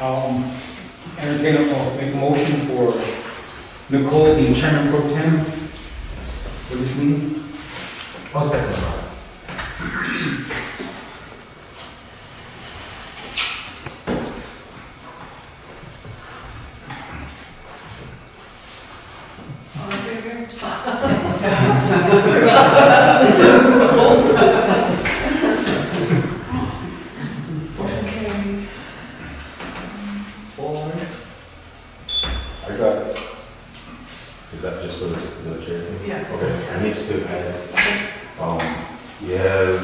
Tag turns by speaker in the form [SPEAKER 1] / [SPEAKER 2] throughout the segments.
[SPEAKER 1] Entertain make a motion for Nicole, the chairman pro tem for this meeting.
[SPEAKER 2] I'll second that.
[SPEAKER 3] All in favor? Motion carried.
[SPEAKER 4] I got it. Is that just the chair thing?
[SPEAKER 3] Yeah.
[SPEAKER 4] Okay, I need to add, you have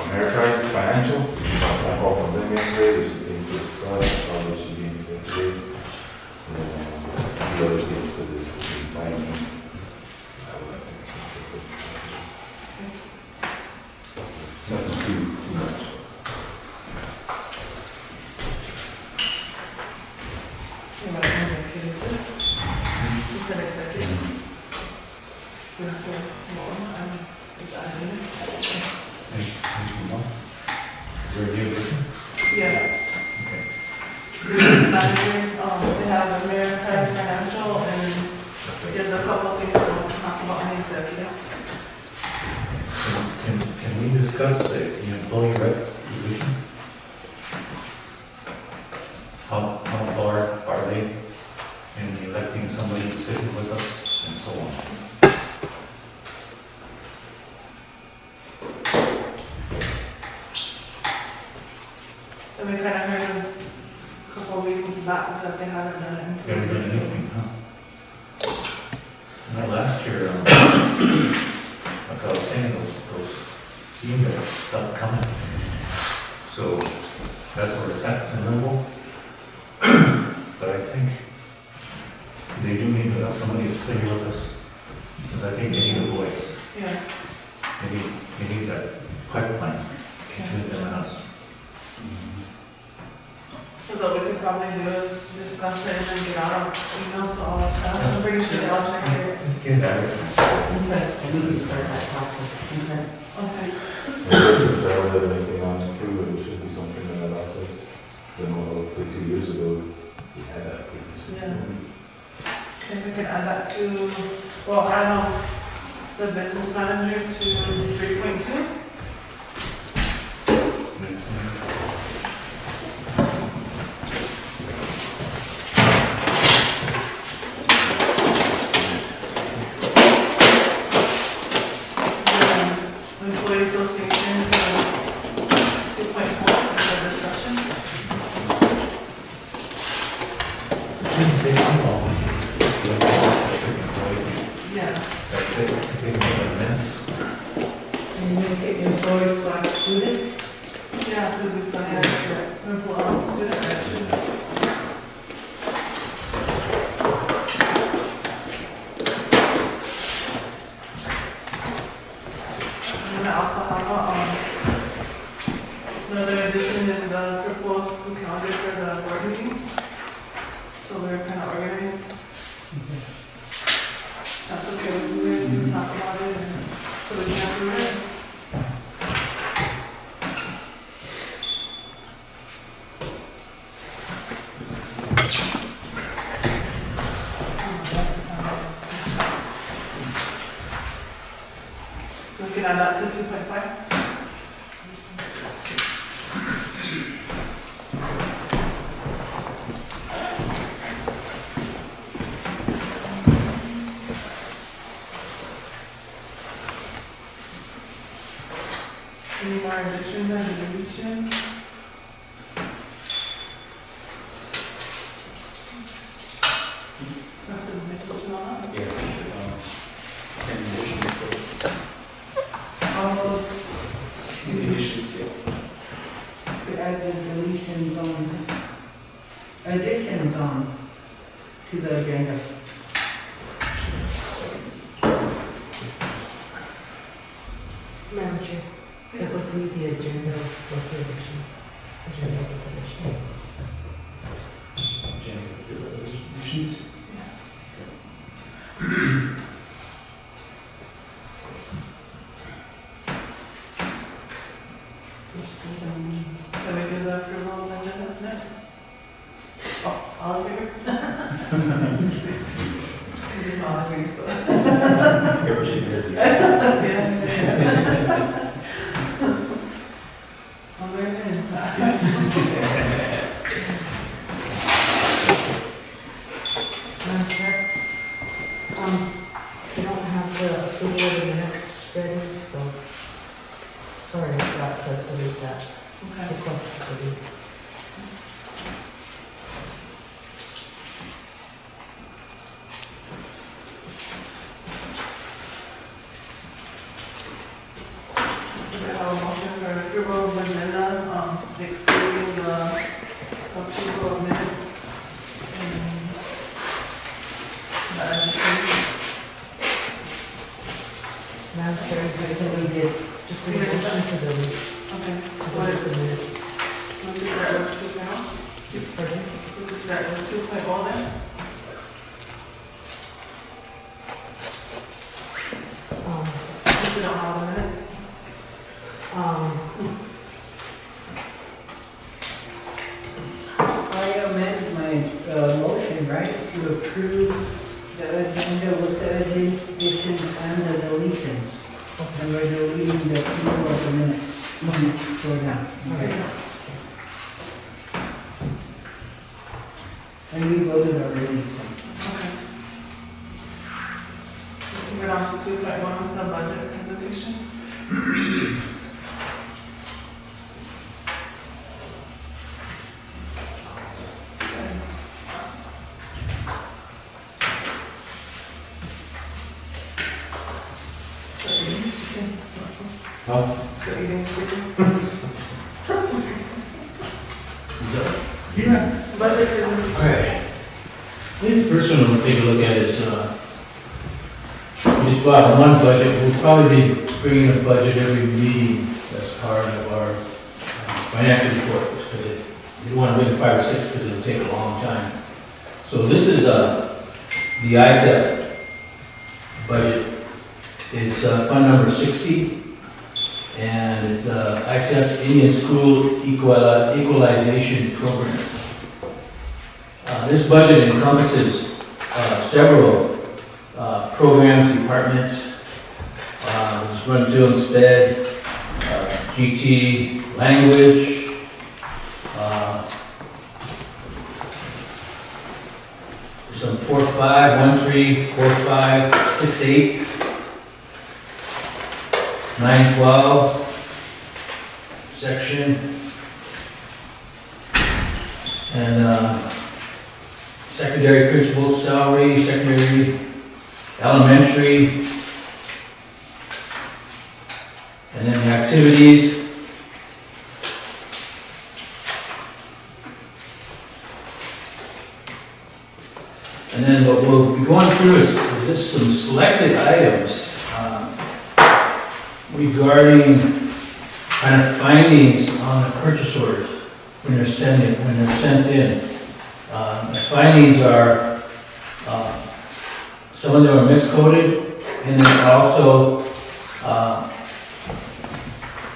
[SPEAKER 4] American Financial, I called from them yesterday, there's some things to discuss, probably should be in the today. The other things to the banking. I would like to see. Nothing too much.
[SPEAKER 3] You said executive.
[SPEAKER 2] Is there a new addition?
[SPEAKER 3] Yeah.
[SPEAKER 2] Okay.
[SPEAKER 3] Business manager, they have American Financial, and there's a couple of things that wants to talk about in executive.
[SPEAKER 2] Can we discuss the employee rep position? How far are they in electing somebody to sit with us and so on?
[SPEAKER 3] And we kind of heard a couple of meetings back that they haven't done it until.
[SPEAKER 2] Haven't done anything, huh? No, last year, like I was saying, those emails stopped coming. So that's where it's at, it's in limbo. But I think they do need to have somebody to stay with us, because I think they need a voice.
[SPEAKER 3] Yeah.
[SPEAKER 2] They need that pipeline between them and us.
[SPEAKER 3] So what we could probably do is discuss it and then get out of email to all the staff. I'm pretty sure they all check it.
[SPEAKER 2] Let's get that.
[SPEAKER 5] And we can start that process. Okay.
[SPEAKER 3] Okay.
[SPEAKER 4] If there was anything on it too, it should be something in that office. Then, like 2 years ago, we had that.
[SPEAKER 3] Yeah. Okay, we can add that to, well, add the business manager to 3.2. Employee association to 2.4 for discussion. Yeah.
[SPEAKER 2] That's it.
[SPEAKER 5] And you take your employees by student?
[SPEAKER 3] Yeah, because we still have student action. And I also have another addition is the proposed school calendar for the board meetings. So we're kind of organized. That's okay with you guys, we can talk about it and so we can approve it. So we can add that to 2.5. Any more additions and deletions? Have to make a motion on that?
[SPEAKER 1] Yeah,
[SPEAKER 5] All
[SPEAKER 1] any additions, yeah.
[SPEAKER 5] the add additions on to the agenda.
[SPEAKER 6] Madam Chair, it would be the agenda for the elections. Agenda for the elections.
[SPEAKER 1] Additions?
[SPEAKER 3] Can we do the approval of the agenda? minutes. Oh, all in favor? It is all in favor, so.
[SPEAKER 1] Ever should hear
[SPEAKER 3] Yeah. I'm very good.
[SPEAKER 6] Madam Chair, we don't have the approval of the minutes ready, so sorry, I forgot to delete that.
[SPEAKER 3] Okay.
[SPEAKER 6] Request to delete.
[SPEAKER 3] We have a motion for approval of agenda, excluding the approval of minutes.
[SPEAKER 6] Madam Chair, just so we did, just the motion to delete,
[SPEAKER 3] Okay,
[SPEAKER 6] to
[SPEAKER 3] so
[SPEAKER 6] delete the minutes.
[SPEAKER 3] let me start with 2 now.
[SPEAKER 6] Pardon?
[SPEAKER 3] Let's start with 2.0 then. If we don't have the minutes.
[SPEAKER 5] I amend my motion, right, to approve the agenda with the additions and the deletions. And we're deleting the approval of the minutes. Go down.
[SPEAKER 6] Okay.
[SPEAKER 5] And we voted already, so.
[SPEAKER 3] Okay. We're on to 2.1, the budget presentation.
[SPEAKER 1] Huh?
[SPEAKER 3] So you can speak.
[SPEAKER 1] Yeah.
[SPEAKER 3] Budget presentation.
[SPEAKER 7] Alright. I think the first one we'll take a look at is, we just bought one budget. We'll probably be bringing a budget every meeting as part of our financial report, because you don't want to bring 5 or 6 because it'll take a long time. So this is, the ISEP budget. It's, fund number 60, and it's, ISEP Indian School Equalization Program. This budget encompasses several programs, departments, just run through and sped, GT, language, some 4.5, 1.3, 4.5, 6.8, 9.12 section, and secondary principal salary, secondary elementary, and then the activities. And then what we'll be going through is just some selected items regarding kind of findings on the purchase orders when they're sent in. The findings are, some of them are miscoded, and then also,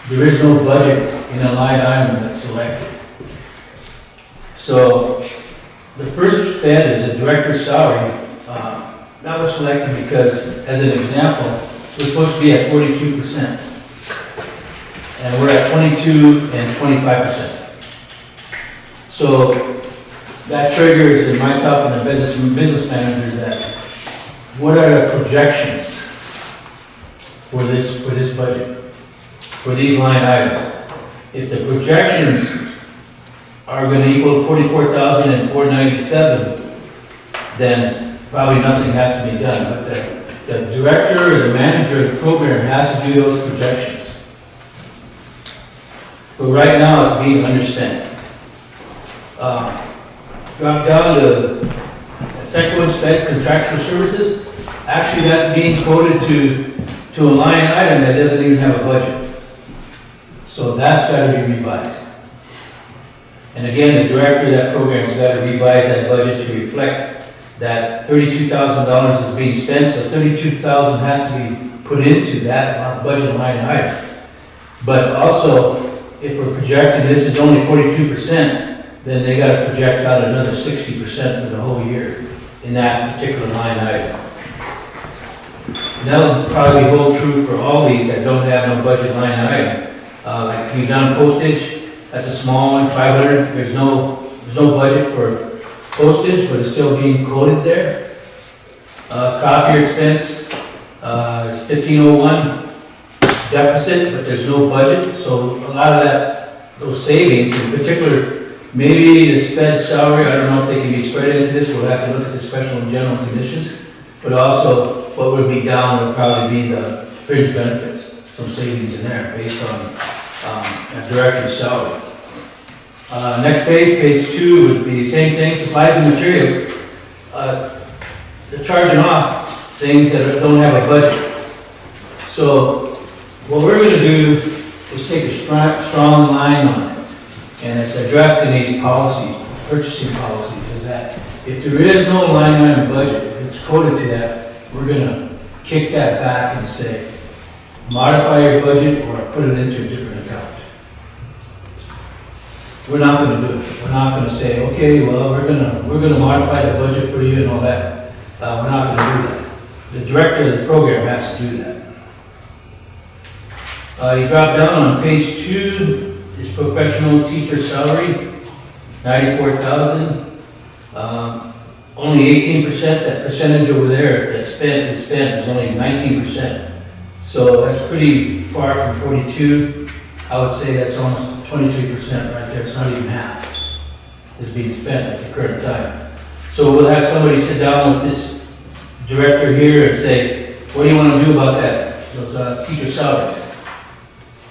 [SPEAKER 7] there is no budget in a line item that's selected. So, the first spend is a director's salary. That was selected because, as an example, we're supposed to be at 42%. And we're at 22 and 25%. So, that triggers in myself and the business manager that what are the projections for this budget, for these line items? If the projections are going to equal 44,497, then probably nothing has to be done. But the director or the manager of the program has to do those projections. But right now it's being underspent. Drop down to second one, sped contractual services. Actually, that's being coded to a line item that doesn't even have a budget. So that's got to be revised. And again, the director of that program's got to revise that budget to reflect that $32,000 is being spent, so $32,000 has to be put into that budget line item. But also, if we're projecting this is only 42%, then they gotta project out another 60% for the whole year in that particular line item. And that'll probably hold true for all these that don't have no budget line item. Like we've done postage, that's a small one, 500, there's no budget for postage, but it's still being coded there. Copier expense, is 1501 deficit, but there's no budget, so a lot of those savings, in particular, maybe the sped salary, I don't know if they can be spread into this, we'll have to look at the special and general conditions, but also what would be down would probably be the fringe benefits, some savings in there based on a director's salary. Next page, page 2 would be the same thing, supplies and materials. They're charging off things that don't have a budget. So what we're going to do is take a strong line on it, and it's addressed in these policies, purchasing policies, is that if there is no line item budget, if it's coded to that, we're going to kick that back and say, modify your budget or put it into a different account. We're not going to do it. We're not going to say, okay, well, we're going to modify the budget for you and all that. We're not going to do that. The director of the program has to do that. You drop down on page 2 is professional teacher salary, 94,000. Only 18%. That percentage over there that's spent is only 19%. So that's pretty far from 42. I would say that's almost 23% right there. It's not even half is being spent at the current time. So we'll have somebody sit down with this director here and say, what do you want to do about that? Those teacher salaries.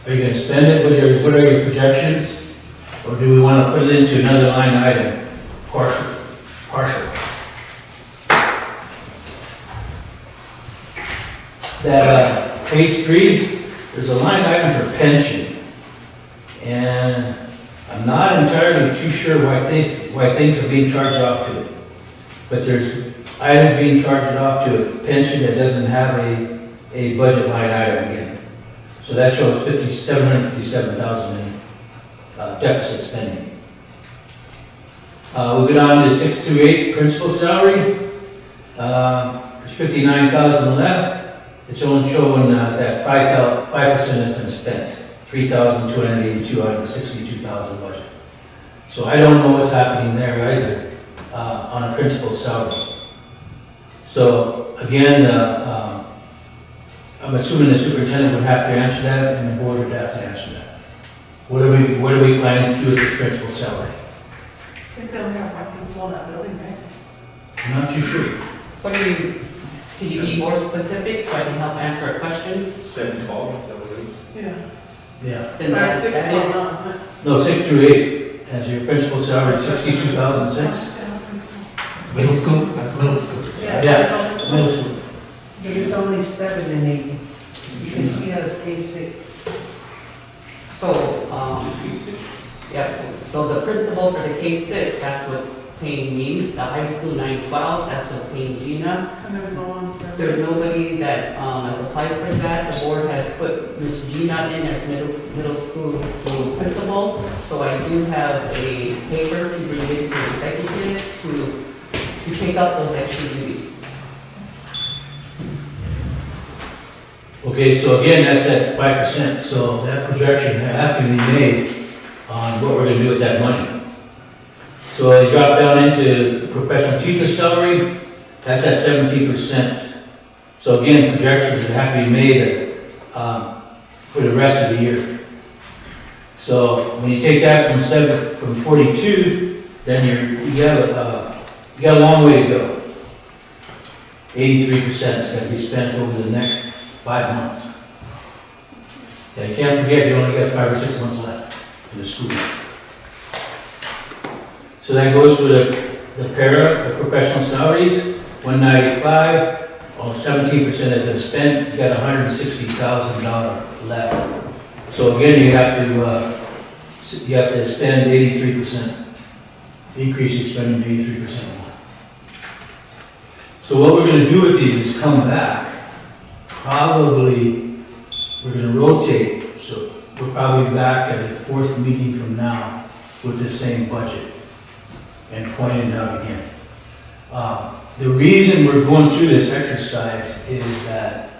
[SPEAKER 7] Are you going to spend it? What are your projections? Or do we want to put it into another line item? Partial. That page 3, there's a line item for pension. And I'm not entirely too sure why things are being charged off to it. But there's items being charged off to a pension that doesn't have a budget line item again. So that shows $757,000 in deficit spending. We'll go down to 628 principal salary. There's 59,000 left. It's only showing that 5% has been spent. 3,282 out of the 62,000 budget. So I don't know what's happening there either on a principal salary. So again, I'm assuming the superintendent would have to answer that, and the board would have to answer that. What are we planning to do with this principal salary?
[SPEAKER 3] I think they only have one principal in that building, right?
[SPEAKER 7] I'm not too sure.
[SPEAKER 6] What do you, could you be more specific so I can help answer a question?
[SPEAKER 1] 712, that was.
[SPEAKER 3] Yeah.
[SPEAKER 7] Yeah.
[SPEAKER 6] Then
[SPEAKER 3] That's
[SPEAKER 6] that
[SPEAKER 3] 6
[SPEAKER 6] is,
[SPEAKER 3] now, isn't it?
[SPEAKER 7] No, 628 has your principal salary, 62,006.
[SPEAKER 3] Yeah, I think so.
[SPEAKER 2] Middle school, that's middle school.
[SPEAKER 7] Yeah, middle school.
[SPEAKER 5] It's only 7 and 8, because she has K-6.
[SPEAKER 6] so, yeah, so the principal for the K-6, that's what's paying me. The high school 912, that's what's paying Gina.
[SPEAKER 3] And there's no one for.
[SPEAKER 6] There's nobody that has applied for that. The board has put Miss Gina in as middle school principal. So I do have a paper to bring in to executive to take up those extra duties.
[SPEAKER 7] Okay, so again, that's at 5%, so that projection has to be made on what we're gonna do with that money. So you drop down into the professional teacher salary, that's at 17%. So again, projections that have to be made for the rest of the year. So when you take that from 42, then you got a long way to go. 83% is going to be spent over the next 5 months. Yeah, you can't forget, you only got 5 or 6 months left in the school year. So that goes for the para, the professional salaries, 195, almost 17% has been spent, you got $160,000 left. So again, you have to spend 83%, increase your spending 83% more. So what we're gonna do with these is come back, probably, we're gonna rotate, so we're probably back at the 4th meeting from now with the same budget. and pointed out again. The reason we're going through this exercise is that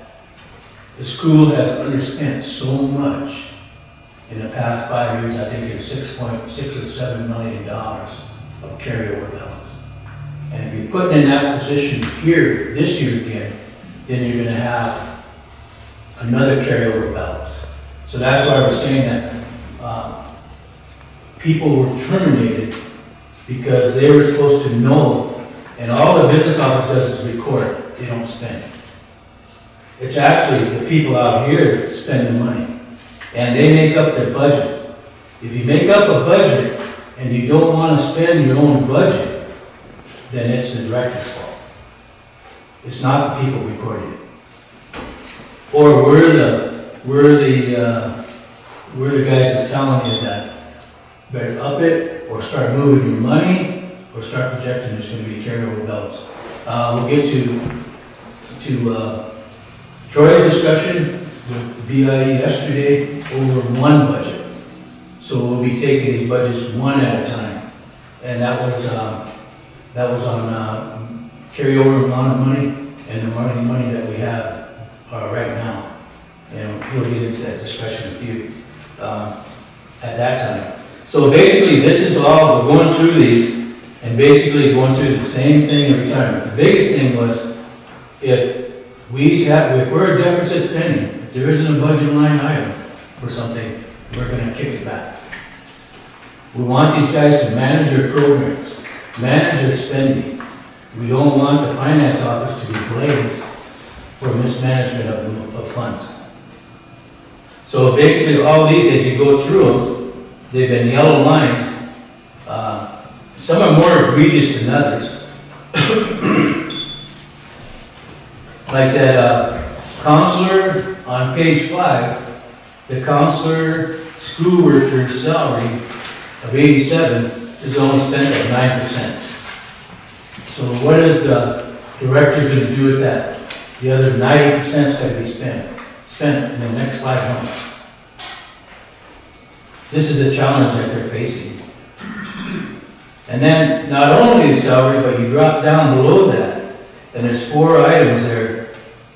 [SPEAKER 7] the school has underspent so much in the past 5 years. I think it's $6.6 or $7 million of carryover balance. And if you're putting in that position here this year again, then you're going to have another carryover balance. So that's why we're saying that people were terminated because they were supposed to know, and all the business office does is record, they don't spend. It's actually the people out here that spend the money, and they make up their budget. If you make up a budget and you don't want to spend your own budget, then it's the director's fault. It's not the people recording it. Or we're the guys that's telling you that better up it, or start moving your money, or start projecting there's going to be carryover balance. We'll get to Troy's discussion with BIE yesterday over one budget. So we'll be taking these budgets one at a time. And that was on carryover amount of money and the money that we have right now. And he'll get into that discussion with you at that time. So basically, this is all, we're going through these and basically going through the same thing every time. The biggest thing was if we're a deficit spending, if there isn't a budget line item for something, we're going to kick it back. We want these guys to manage their programs, manage their spending. We don't want the finance office to be blamed for mismanagement of funds. So basically, all these, as you go through them, they've been yellow lined. Some are more egregious than others. Like that counselor on page 5, the counselor school worker's salary of 87 is only spent at 9%. So what is the director going to do with that? The other 90% got to be spent in the next 5 months. This is a challenge that they're facing. And then not only the salary, but you drop down below that, and there's 4 items there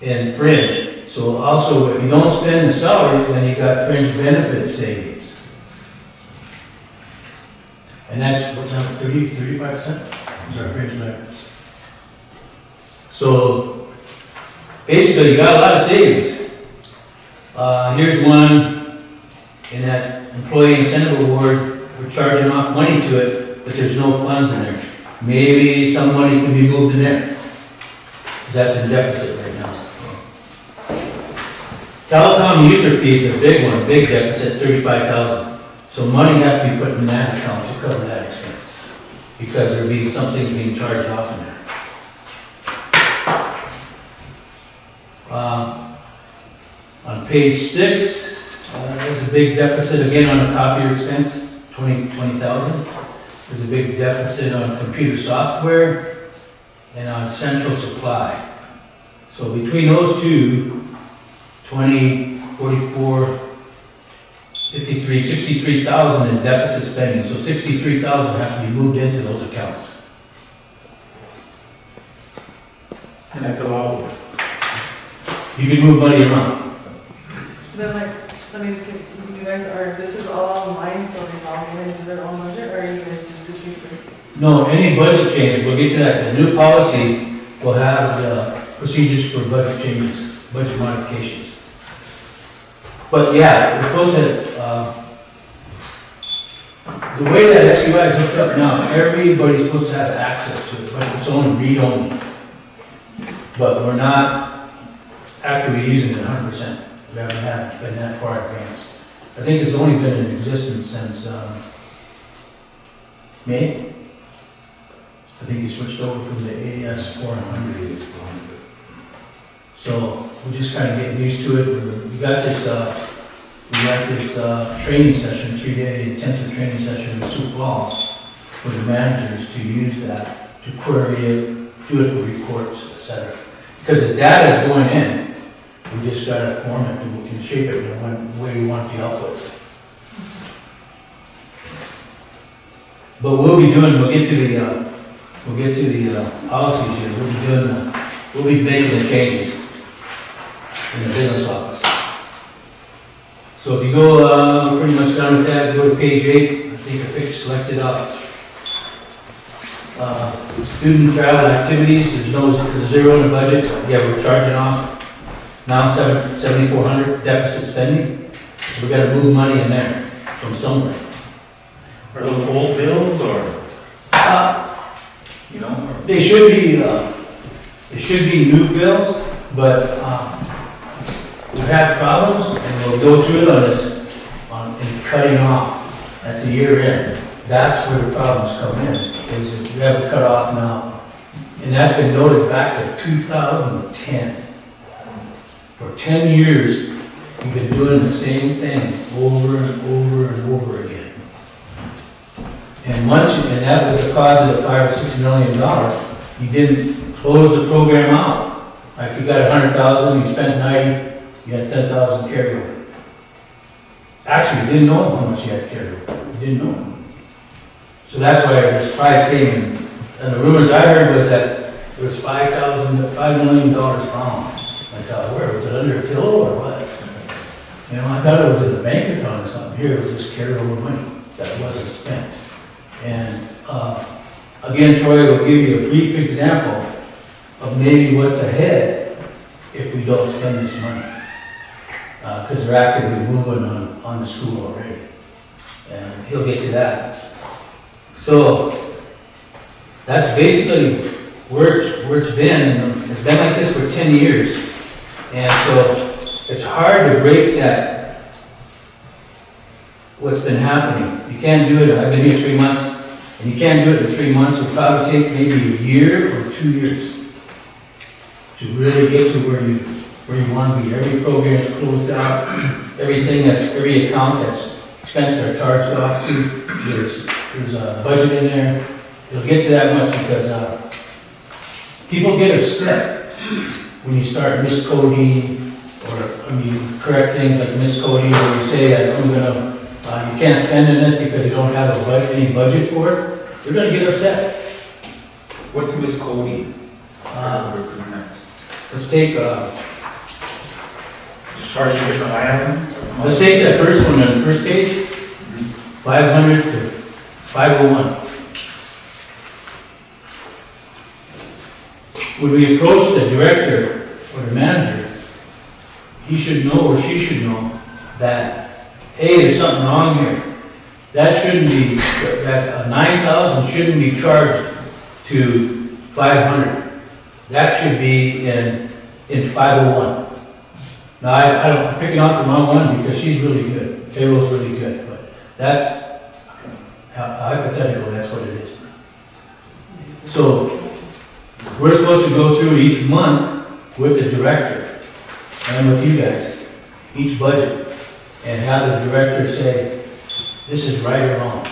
[SPEAKER 7] in fringe. So also, if you don't spend the salaries, then you got fringe benefit savings. And that's, what's that, 35%? Sorry, fringe benefits. So basically, you got a lot of savings. Here's one in that employee incentive award. We're charging off money to it, but there's no funds in there. Maybe some money can be moved in there. That's in deficit right now. Telecom user fees is a big one, big deficit, $35,000. So money has to be put in that account to cover that expense, because something being charged off in there. On page 6, there's a big deficit again on the copier expense, $20,000. There's a big deficit on computer software and on central supply. So between those two, 20, 44, 53, 63,000 in deficit spending. So 63,000 has to be moved into those accounts.
[SPEAKER 1] And that's allowable.
[SPEAKER 7] You can move money around.
[SPEAKER 3] Then like, so I mean, you guys are, this is all online, so they all get into their own budget, or are you guys just distributing?
[SPEAKER 7] No, any budget change, we'll get to that. The new policy will have the procedures for budget changes, budget modifications. But yeah, we're supposed to, the way that SFIS is hooked up now, everybody's supposed to have access to it, but it's only read-only. But we're not actively using it 100%. We haven't been that far advanced. I think it's only been in existence since May. I think you switched over from the AS 400. So we're just kind of getting used to it. We got this training session, 3-day intensive training session with Sioux Falls for the managers to use that to query it, do it for reports, etc. Because the data is going in. We just got to form it and we can shape it in the way we want the output. But we'll get to the policies here, we'll be making the changes in the business office. So if you go, pretty much done with that, go to page 8, I think I selected up. Student travel activities, there's zero in the budget, yeah, we're charging off now $7,400 deficit spending. We gotta move money in there from somewhere.
[SPEAKER 2] Are those old bills or?
[SPEAKER 1] You know,
[SPEAKER 7] They should be new bills, but, we've had problems, and we'll go through it on this, in cutting off at the year end. That's where the problems come in, is that we have a cutoff now. And that's been noted back to 2010. For 10 years, we've been doing the same thing over and over and over again. And that was the cause of the $5 or $6 million. You didn't close the program out. Like you got 100,000, you spent 90, you had 10,000 carryover. Actually, you didn't know how much you had carryover. You didn't know. So that's why this price came in. And the rumors I heard was that it was $5 million pound. I thought, where, was it under a pillow or what? You know, I thought it was in a bank account or something. Here it was just carryover money that wasn't spent. And again, Troy will give you a brief example of maybe what's ahead if we don't spend this money. Because they're actively moving on the school already. And he'll get to that. So that's basically where it's been. It's been like this for 10 years. And so it's hard to break that, what's been happening. You can't do it. I've been here 3 months, and you can't do it in 3 months. It'll probably take maybe a year or 2 years to really get to where you want to be. Every program is closed out. Every account that's expenses are charged off to. There's a budget in there. It'll get to that much because people get upset when you start miscoding or, correct things like miscoding, or you say that you can't spend in this because you don't have any budget for it. They're gonna get upset.
[SPEAKER 1] what's miscoding?
[SPEAKER 7] Let's take,
[SPEAKER 1] Just charge a different item?
[SPEAKER 7] let's take that first one on the first page, 500 to 501. When we approach the director or the manager, he should know or she should know that, hey, there's something wrong here. That shouldn't be, that 9,000 shouldn't be charged to 500. That should be in 501. Now, I'm picking out the wrong one because she's really good. Payroll's really good, but that's hypothetical, that's what it is. So, we're supposed to go through each month with the director and with you guys, each budget, and have the director say, this is right or wrong,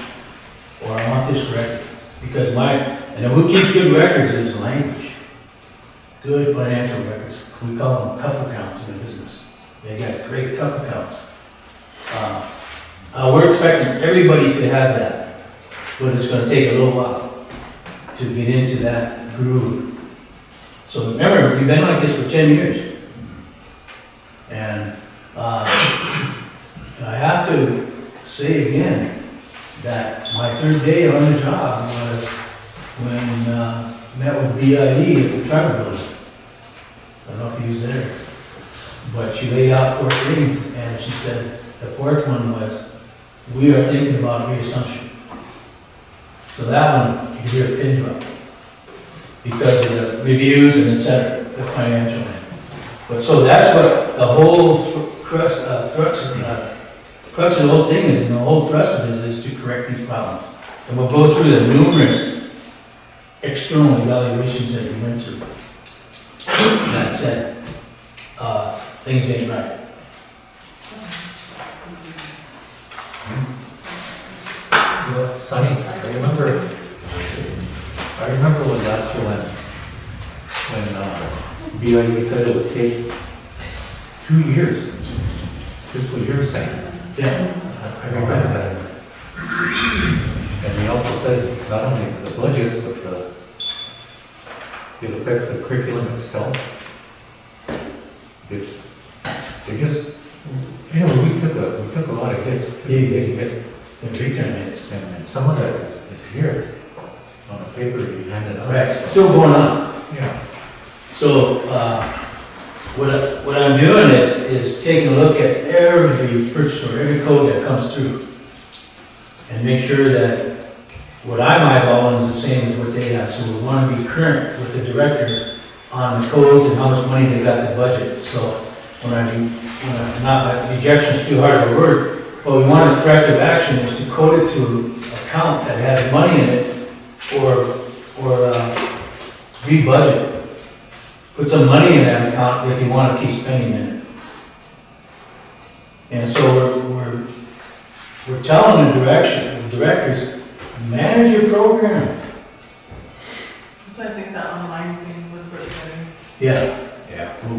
[SPEAKER 7] or I want this corrected. Because and who keeps good records is language. Good financial records. We call them cuff accounts in the business. They got great cuff accounts. We're expecting everybody to have that, but it's going to take a little while to get into that groove. So remember, we've been like this for 10 years. And I have to say again that my third day on the job was when I met with BIE at the Trevor Building. I don't know if he was there. But she laid out 4 things, and she said the 4th one was, we are thinking about reassumption. So that one, you can hear a pin drop because of the reviews and et cetera, the financial end. But so that's what the whole crux of the whole thing is, and the whole thrust of it is to correct these problems. And we'll go through the numerous external evaluations that we went through. That said, things ain't right.
[SPEAKER 2] Well, Sonny, I remember when last year when BYU said it would take 2 years, fiscal year saying.
[SPEAKER 7] Yeah.
[SPEAKER 2] I remember that. And they also said not only the budgets, but it affects the curriculum itself. It just, you know, we took a lot of hits.
[SPEAKER 7] Big
[SPEAKER 2] hit.
[SPEAKER 7] Big time hits.
[SPEAKER 2] And some of that is here on the paper you handed out.
[SPEAKER 7] Right, still going on.
[SPEAKER 2] Yeah.
[SPEAKER 7] So, what I'm doing is taking a look at every purchase order, every code that comes through, and make sure that what I'm eyeballing is the same as what they have. So we want to be current with the director on the codes and how much money they got the budget. So when not rejection's too hard of a word, what we want as corrective action is to code it to an account that has money in it, or re-budget. Put some money in that account if you want to keep spending in it. And so we're telling the directors, manage your program.
[SPEAKER 3] So I think that online thing would work better.
[SPEAKER 7] Yeah,
[SPEAKER 4] Yeah.
[SPEAKER 7] well,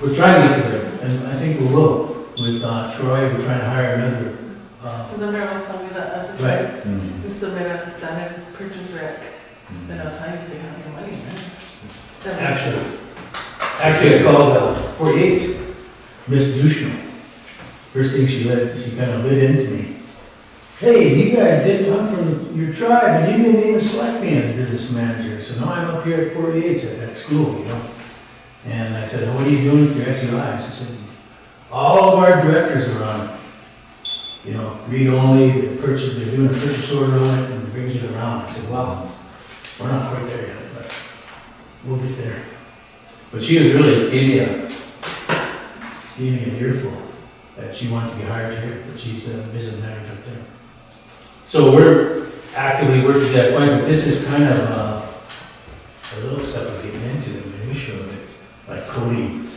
[SPEAKER 7] we're trying to get to there, and I think we will. With Troy, we're trying to hire another,
[SPEAKER 3] Because the mayor was telling me that at the
[SPEAKER 7] right,
[SPEAKER 3] time, we submit a standard purchase rec, then I'll tell you if they have your money, man.
[SPEAKER 7] actually, I called 48's Miss Dushman. First thing she kind of lit into me. Hey, you guys didn't come from your tribe, and you didn't even select me as business manager, so now I'm up here at 48's at that school, you know. And I said, what are you doing with your SFIS? She said, all of our directors are on, you know, read only, they're doing a purchase order on it, and it brings it around. I said, wow, we're not quite there yet, but we'll get there. But she was really, gave me an earful that she wanted to be hired here, but she's the business manager up there. So we're actively working to that point, but this is kind of a little stuff we're getting into, the minutia of it, like coding,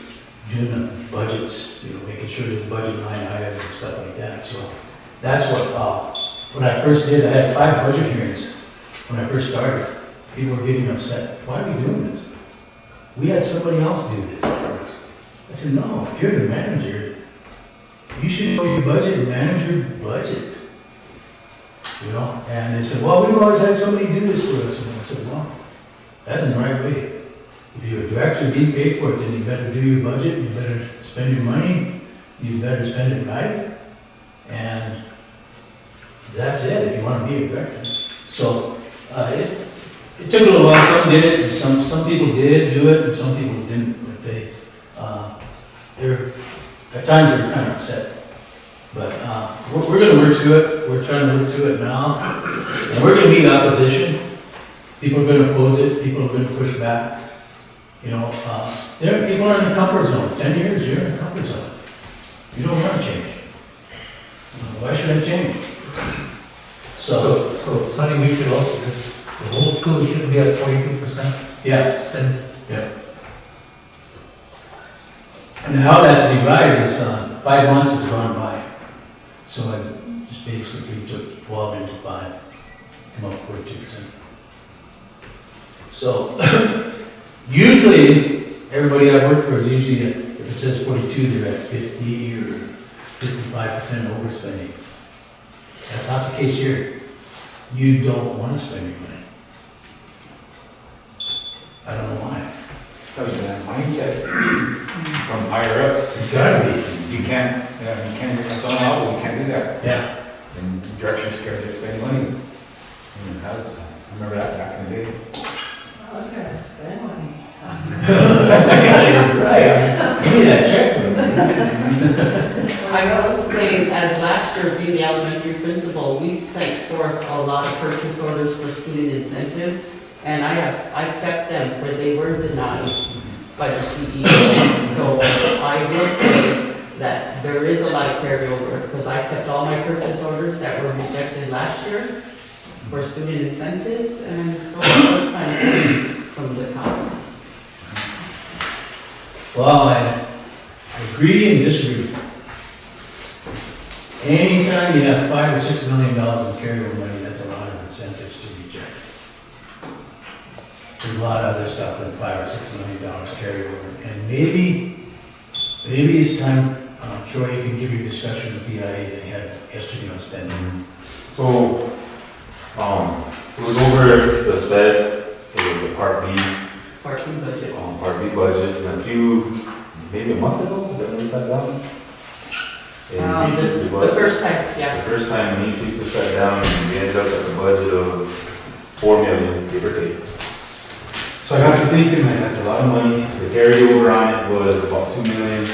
[SPEAKER 7] doing the budgets, you know, making sure there's budget line items and stuff like that. So that's when I first did, I had 5 budget hearings when I first started. People were getting upset. Why are we doing this? We had somebody else do this for us. I said, no, if you're the manager, you should know your budget and manage your budget. You know, and they said, well, we've always had somebody do this for us. And I said, well, that's in the right way. If you're a director being paid for it, then you better do your budget, you better spend your money, you better spend it right. And that's it, if you want to be a director. So, it took a little while, some did it, and some people did do it, and some people didn't, but at times they're kind of upset. But we're going to work through it. We're trying to work through it now. And we're going to meet opposition. People are going to oppose it. People are going to push back. You know, people are in the comfort zone. 10 years, you're in the comfort zone. You don't want to change. Why should I change? So
[SPEAKER 2] Sonny, we should also, the whole school should be at 42%?
[SPEAKER 7] yeah.
[SPEAKER 2] Spend.
[SPEAKER 7] Yeah. And how that's divided is 5 months has gone by. So I just basically took 12 into 5, come up with 42%. So usually, everybody I've worked for is usually, if it says 42, they're at 50 or 55% overspending. That's not the case here. You don't want to spend your money. I don't know why.
[SPEAKER 1] That was that mindset from higher ups.
[SPEAKER 7] It's gotta be.
[SPEAKER 1] You can't sell them out, you can't do that.
[SPEAKER 7] Yeah.
[SPEAKER 1] And directors scared to spend money. In the house, I remember that back in the day.
[SPEAKER 3] I was gonna spend money.
[SPEAKER 7] Right. Give me that checkbook.
[SPEAKER 6] I will say, as last year being the elementary principal, we sent forth a lot of purchase orders for student incentives, and I kept them where they were denied by the CEO. So I will say that there is a lot of carryover, because I kept all my purchase orders that were rejected last year for student incentives, and so it was kind of clean from the top.
[SPEAKER 7] Well, I agree and disagree. Anytime you have $5 or $6 million in carryover money, that's a lot of incentives to reject. There's a lot of other stuff than $5 or $6 million carryover, and maybe it's time. Troy, you can give your discussion with BIA that you had yesterday on spending.
[SPEAKER 4] So, budget of 4 million, give or take. So I got to thinking, man, that's a lot of money. The carryover on it was about 2 million.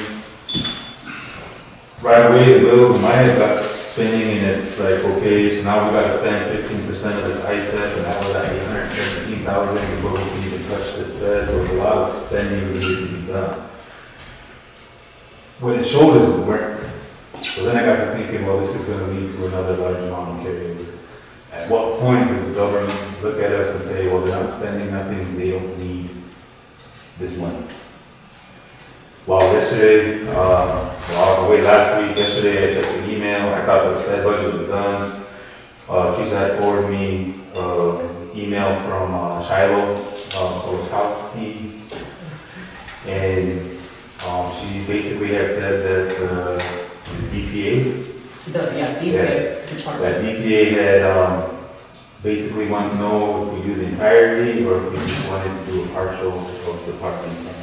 [SPEAKER 4] Right away, the bills in my head got spinning, and it's like, okay, so now we gotta spend 15% of this ISF, and that was at 817,000 before we can even touch this bed, so there's a lot of spending needed to be done. What it showed us we weren't. So then I got to thinking, well, this is gonna lead to another large amount of carryover. At what point does the government look at us and say, well, they're not spending nothing, they don't need this money? Well, yesterday, last week, yesterday I checked the email, I thought the Fed budget was done. Teresa had forwarded me email from Shiloh, Kolakowski, and she basically had said that the DPA,
[SPEAKER 6] DPA department.
[SPEAKER 4] that DPA had basically wanted to know if we do the entirety or if we just wanted to do a partial of the parking plan.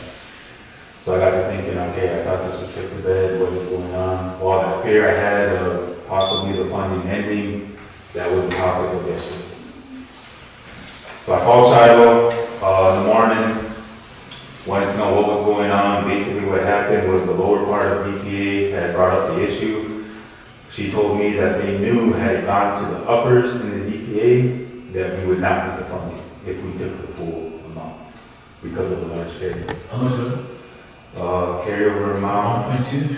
[SPEAKER 4] So I got to thinking, okay, I thought this was put to bed, what is going on? Well, that fear I had of possibly the funding ending, that was the topic of yesterday. So I called Shiloh in the morning, wanted to know what was going on. Basically what happened was the lower part of DPA had brought up the issue. She told me that they knew had it gone to the uppers in the DPA that we would not get the funding if we took the full amount because of the large carryover.
[SPEAKER 7] How much was it?
[SPEAKER 4] Carryover amount,
[SPEAKER 7] 1.2?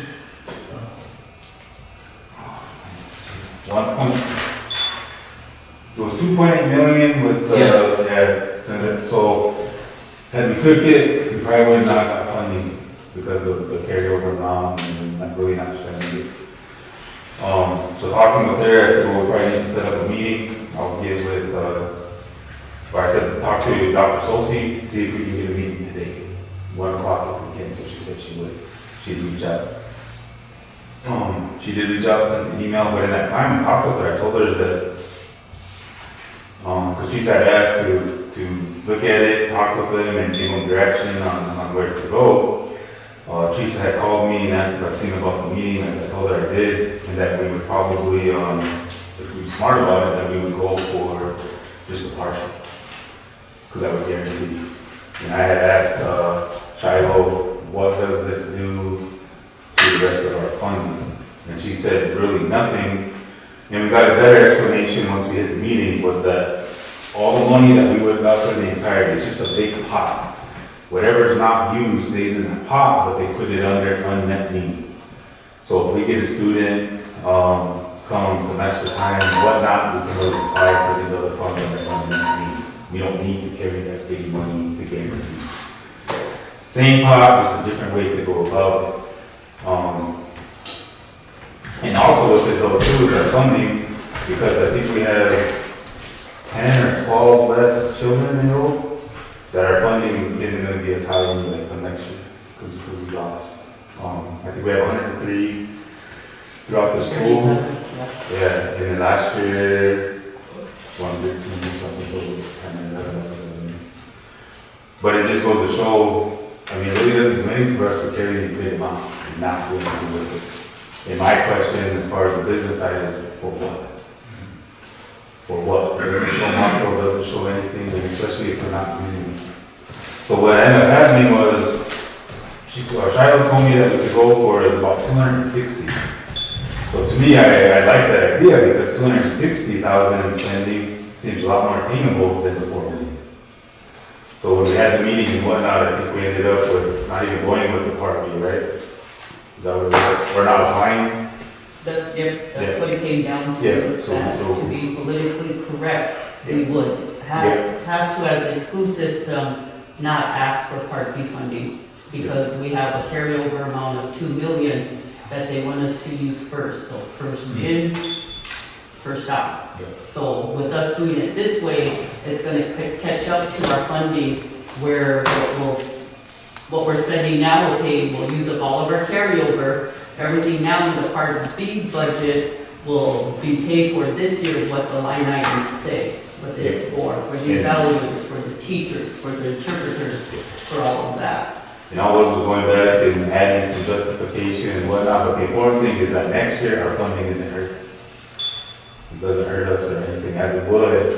[SPEAKER 4] 1 point, it was 2.8 million with, so had we took it, we probably would have not got funding because of the carryover amount and not really not spending it. So talking with her, I said, well, we probably need to set up a meeting. I'll get with, I said, talk to Dr. Sosi, see if we can get a meeting today, 1 o'clock if we can. So she said she would. She'd reach out. She did reach out, sent an email, but in that time I talked with her, I told her that, because she had asked to look at it, talk with them, and give them direction on where to go. Teresa had called me and asked if I'd seen about the meeting, and I told her I did, and that we would probably, if we were smart about it, that we would go for just a partial, because that would guarantee. And I had asked Shiloh, what does this do to the rest of our funding? And she said, really nothing. And we got a better explanation once we hit the meeting, was that all the money that we would have got for the entirety is just a big pot. Whatever's not used stays in the pot, but they put it under unmet needs. So if we get a student, come semester time and whatnot, we can always apply for these other funds under unmet needs. We don't need to carry that big money to guarantee. Same pot, just a different way to go about it. And also with it though too is our funding, because I think we have 10 or 12 less children enrolled, that our funding isn't going to be as high when we come next year, because we lost. I think we have 103 throughout the school. Yeah, and then last year, 113 or something, so 10 or 11. But it just goes to show, I mean, it really doesn't do anything for us to carry these big amounts and not do anything with it. And my question, as far as the business side, is for what? For what? It doesn't show muscle, doesn't show anything, and especially if we're not using it. So what ended up happening was, Shiloh told me that we could go for is about 260. So to me, I like that idea because 260,000 in spending seems a lot more attainable than the 4 million. So when we had the meeting and whatnot, I think we ended up with not even going with the Part B, right? Is that what it was? We're not applying?
[SPEAKER 6] That's what it came down to.
[SPEAKER 4] Yeah, so-
[SPEAKER 6] That,
[SPEAKER 4] so-
[SPEAKER 6] to be politically correct, we would have to, as a school system, not ask for Part B funding, because we have a carryover amount of 2 million that they want us to use first. So first in, first out.
[SPEAKER 4] Yeah.
[SPEAKER 6] So with us doing it this way, it's gonna catch up to our funding, where what we're spending now, okay, we'll use up all of our carryover. Everything now in the Part B budget will be paid for this year, what the line items say, what it's for the evaluators, for the teachers, for the interpreters, for all of that.
[SPEAKER 4] And all those was going back and adding some justification and whatnot, but the important thing is that next year our funding isn't hurt. It doesn't hurt us or anything, as it would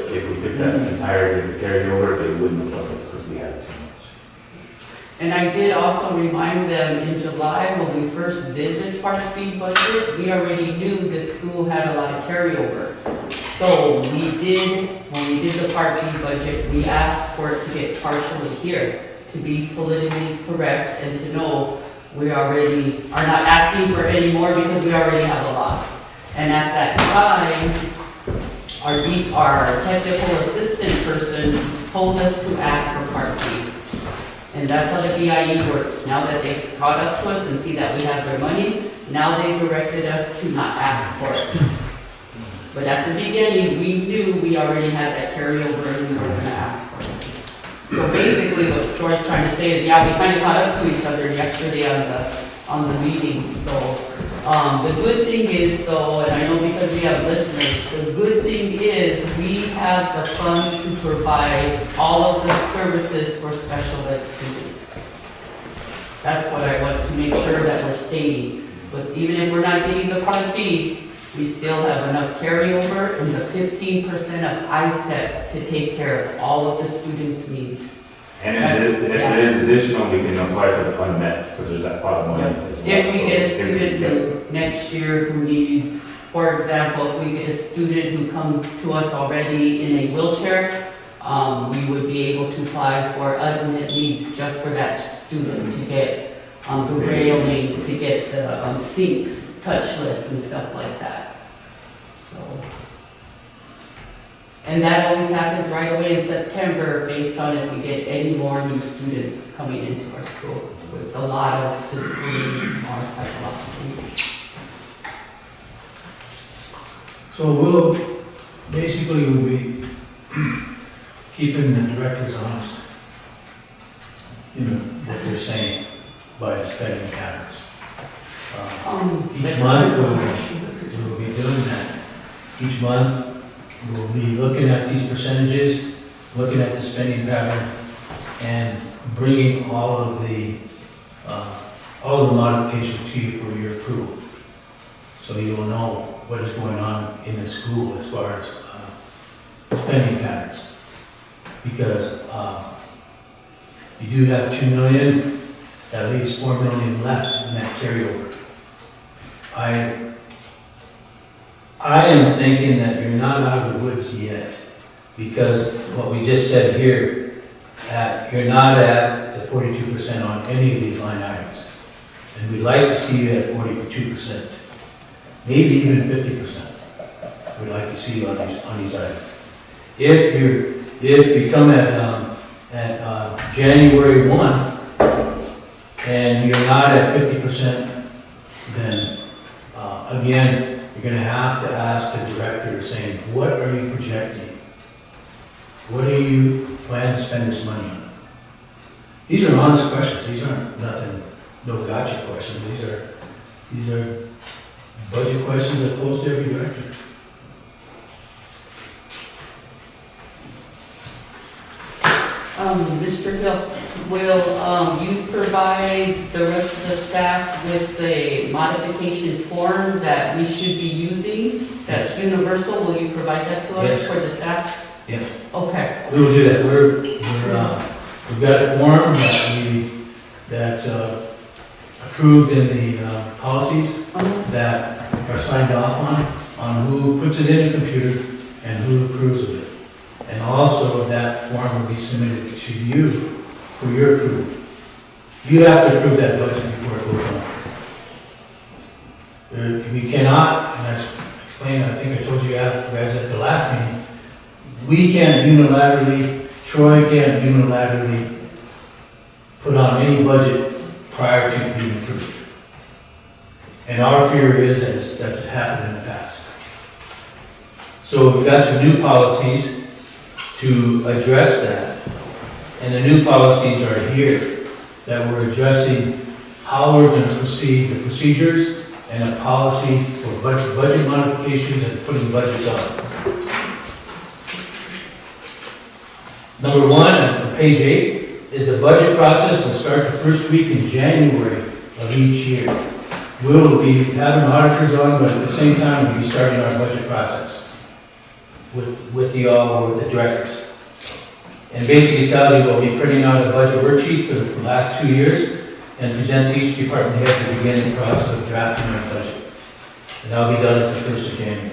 [SPEAKER 6] July, when we first did this Part B budget, we already knew the school had a lot of carryover. So we did, when we did the Part B budget, we asked for it to get partially here, to be politically correct and to know we already are not asking for any more because we already have a lot. And at that time, our technical assistant person told us to ask for Part B. And that's how the BIE works. Now that they've caught up to us and see that we have their money, now they directed us to not ask for it. But at the beginning, we knew we already had that carryover and we were gonna ask for it. So basically what George's trying to say is, yeah, we kind of caught up to each other yesterday on the meeting. So the good thing is though, and I know because we have listeners, the good thing is we have the funds to provide all of the services for special ed students. That's what I want to make sure that we're stating. But even if we're not getting the Part B, we still have enough carryover and the 15% of ISEP to take care of all of the students' needs.
[SPEAKER 4] And if there is additional, we can apply for the unmet, because there's that pot of money. as well.
[SPEAKER 6] If we get a
[SPEAKER 4] So if we
[SPEAKER 6] student
[SPEAKER 4] get-
[SPEAKER 6] who, next year who needs, for example, if we get a student who comes to us already in a wheelchair, we would be able to apply for unmet needs just for that student to get the railings, to get the sinks, touchless and stuff like that. So. And that always happens right away in September based on if we get any more new students coming into our school with a lot of physical needs or psychological needs.
[SPEAKER 7] So we'll, basically we'll be keeping the directors honest, you know, what they're saying by the spending patterns. Each month we'll be doing that. Each month we'll be looking at these percentages, looking at the spending pattern, and bringing all of the modifications to you for your approval. So you will know what is going on in the school as far as spending patterns. Because you do have 2 million, that leaves 4 million left in that carryover. I am thinking that you're not out of the woods yet, because what we just said here, you're not at the 42% on any of these line items. And we'd like to see you at 42%, maybe even 50%. We'd like to see you on these items. If you come at January 1 and you're not at 50%, then again, you're going to have to ask the director saying, what are you projecting? What do you plan to spend this money on? These are honest questions. These aren't nothing, no gotcha questions. These are budget questions that pose to every director.
[SPEAKER 6] Mr. Hill, will you provide the rest of the staff with the modification form that we should be using? That's universal. Will you provide that to us
[SPEAKER 7] Yes.
[SPEAKER 6] for the staff?
[SPEAKER 7] Yeah.
[SPEAKER 6] Okay.
[SPEAKER 7] We will do that. We've got a form that's approved in the policies that are signed off on who puts it in a computer and who approves of it. And also that form will be submitted to you for your approval. You have to approve that budget before it goes on. We cannot, and I explained, I think I told you guys at the last meeting, we can't unilaterally, Troy can't unilaterally put on any budget prior to being approved. And our fear is that that's happened in the past. So we've got some new policies to address that. And the new policies are here that we're addressing how we're going to proceed, the procedures, and a policy for budget modifications and putting budgets on. Number 1 on page 8 is the budget process will start the first week in January of each year. We'll be having auditors on, but at the same time, we'll be starting our budget process with the directors. And basically tells you we'll be printing out a budget worksheet for the last 2 years, and present to each department head to begin the process of drafting their budget. And that'll be done at the 1st of January.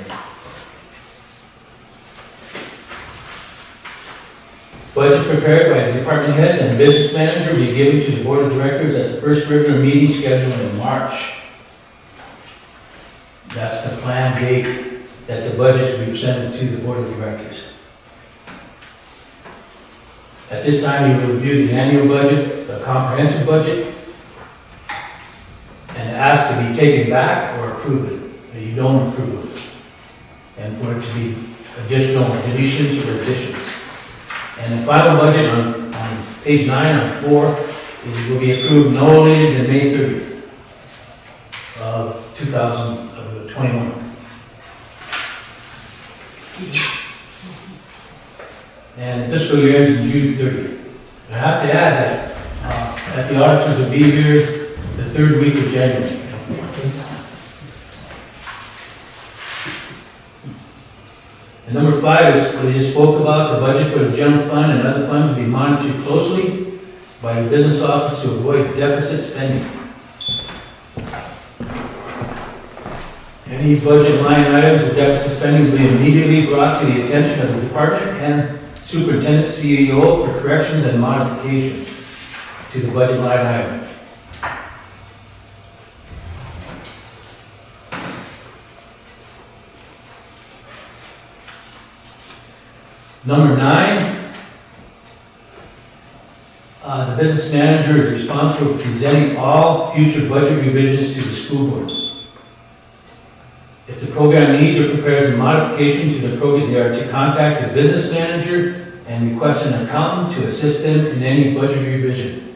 [SPEAKER 7] Budgets prepared by the department heads and business manager will be given to the board of directors at the first regular meeting scheduled in March. That's the planned date that the budgets will be presented to the board of directors. At this time, you will review the annual budget, the comprehensive budget, and ask to be taken back or approve it, that you don't approve it, and for it to be additional deletions or additions. And the final budget on page 9 on 4 is it will be approved no later than May 30th of 2021. And the fiscal year ends in June 30th. I have to add that the auditors will be here the 3rd week of January. And number 5 is what we just spoke about, the budget for the general fund and other funds will be monitored closely by the business office to avoid deficit spending. Any budget line items with deficit spending will be immediately brought to the attention of the department and superintendent CEO for corrections and modifications to the budget line item. Number 9, the business manager is responsible for presenting all future budget revisions to the school board. If the program needs or prepares a modification to the program, they are to contact the business manager and request an accountant to assist them in any budget revision.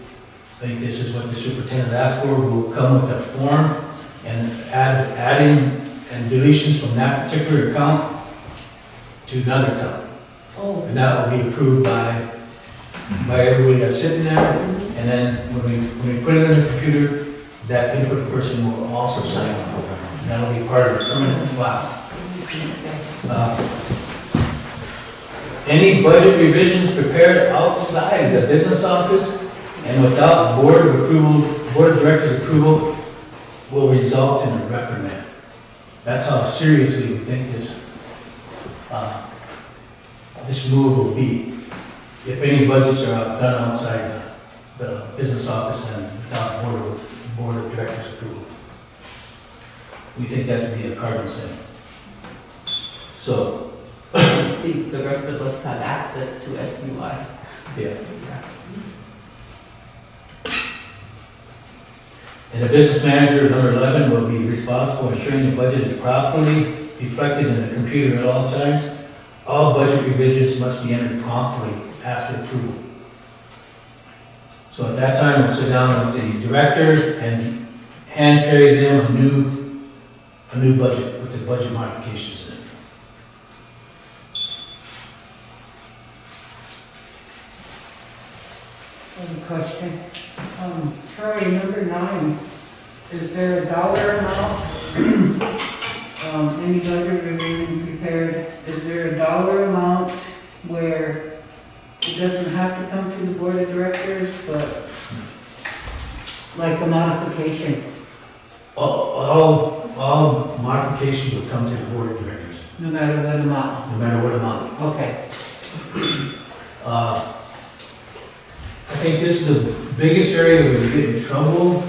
[SPEAKER 7] I think this is what the superintendent asked for. We'll come with a form and adding and deletions from that particular account to another account.
[SPEAKER 6] Oh,
[SPEAKER 7] And that will be approved by everybody that's sitting there. And then when we put it in the computer, that input person will also sign it. And that'll be part of the permanent file. Any budget revisions prepared outside the business office and without board of directors approval will result in a reprimand. That's how seriously we think this move will be. If any budgets are done outside the business office and without board of directors approval. We think that to be a cardinal sin. So,
[SPEAKER 6] I think the rest of us have access to SUI.
[SPEAKER 7] yeah. And the business manager, number 11, will be responsible for ensuring the budget is properly reflected in the computer at all times. All budget revisions must be entered promptly after approval. So at that time, we'll sit down with the director and hand carry them a new budget with the budget modifications in it.
[SPEAKER 5] One question. Troy, number 9, is there a dollar amount? Any budget revision prepared, is there a dollar amount where it doesn't have to come to the board of directors, but like a modification?
[SPEAKER 7] All modifications will come to the board of directors,
[SPEAKER 5] No matter what amount?
[SPEAKER 7] no matter what amount.
[SPEAKER 5] Okay.
[SPEAKER 7] I think this is the biggest area where we get in trouble.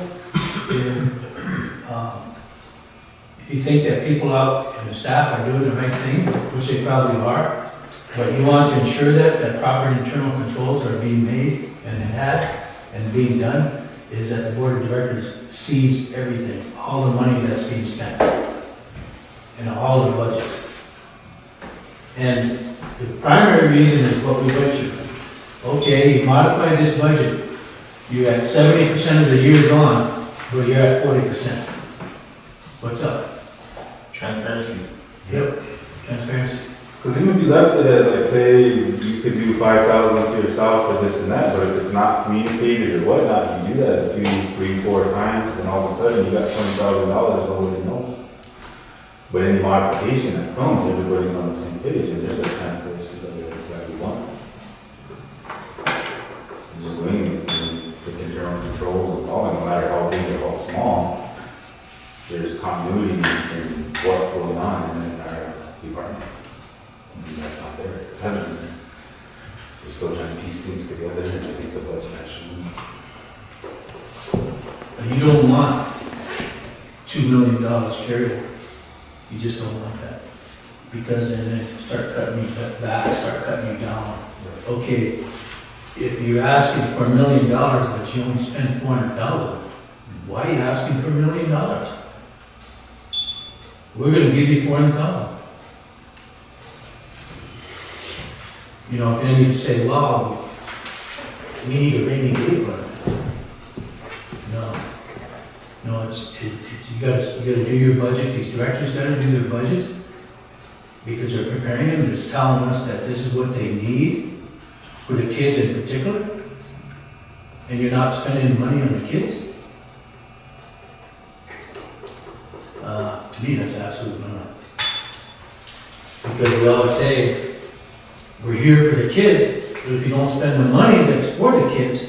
[SPEAKER 7] If you think that people out in the staff are doing the right thing, which they probably are, but you want to ensure that proper internal controls are being made and being done, is that the board of directors sees everything, all the money that's being spent, and all the budgets. And the primary reason is what we went through. Okay, you modify this budget, you're at 70% of the year gone, but you're at 40%. What's up?
[SPEAKER 4] Transparency.
[SPEAKER 7] Yep, transparency.
[SPEAKER 4] Because even if you left it at, like, say, you could do 5,000 to yourself or this and that, but if it's not communicated or whatnot, you do that a few, 3, 4 times, and all of a sudden you got $20,000, nobody knows. But any modification that comes, everybody's on the same page, and there's a transparency that we want. Just wing it, and put internal controls and all, and when I hasn't been. We're still trying to piece things together, and I think the budget has shown.
[SPEAKER 7] You don't want $2 million carry. You just don't want that. Because then they start cutting you back, start cutting you down. Okay, if you're asking for $1 million, but you only spend 400,000, why are you asking for $1 million? We're gonna give you 400,000. You know, then you say, well, we need a rainy day fund. No, it's you gotta do your budget, these directors gotta do their budgets, because they're preparing them, they're telling us that this is what they need, for the kids in particular, and you're not spending money on the kids? To me, that's absolutely not. Because we always say, we're here for the kids, but if you don't spend the money that's for the kids,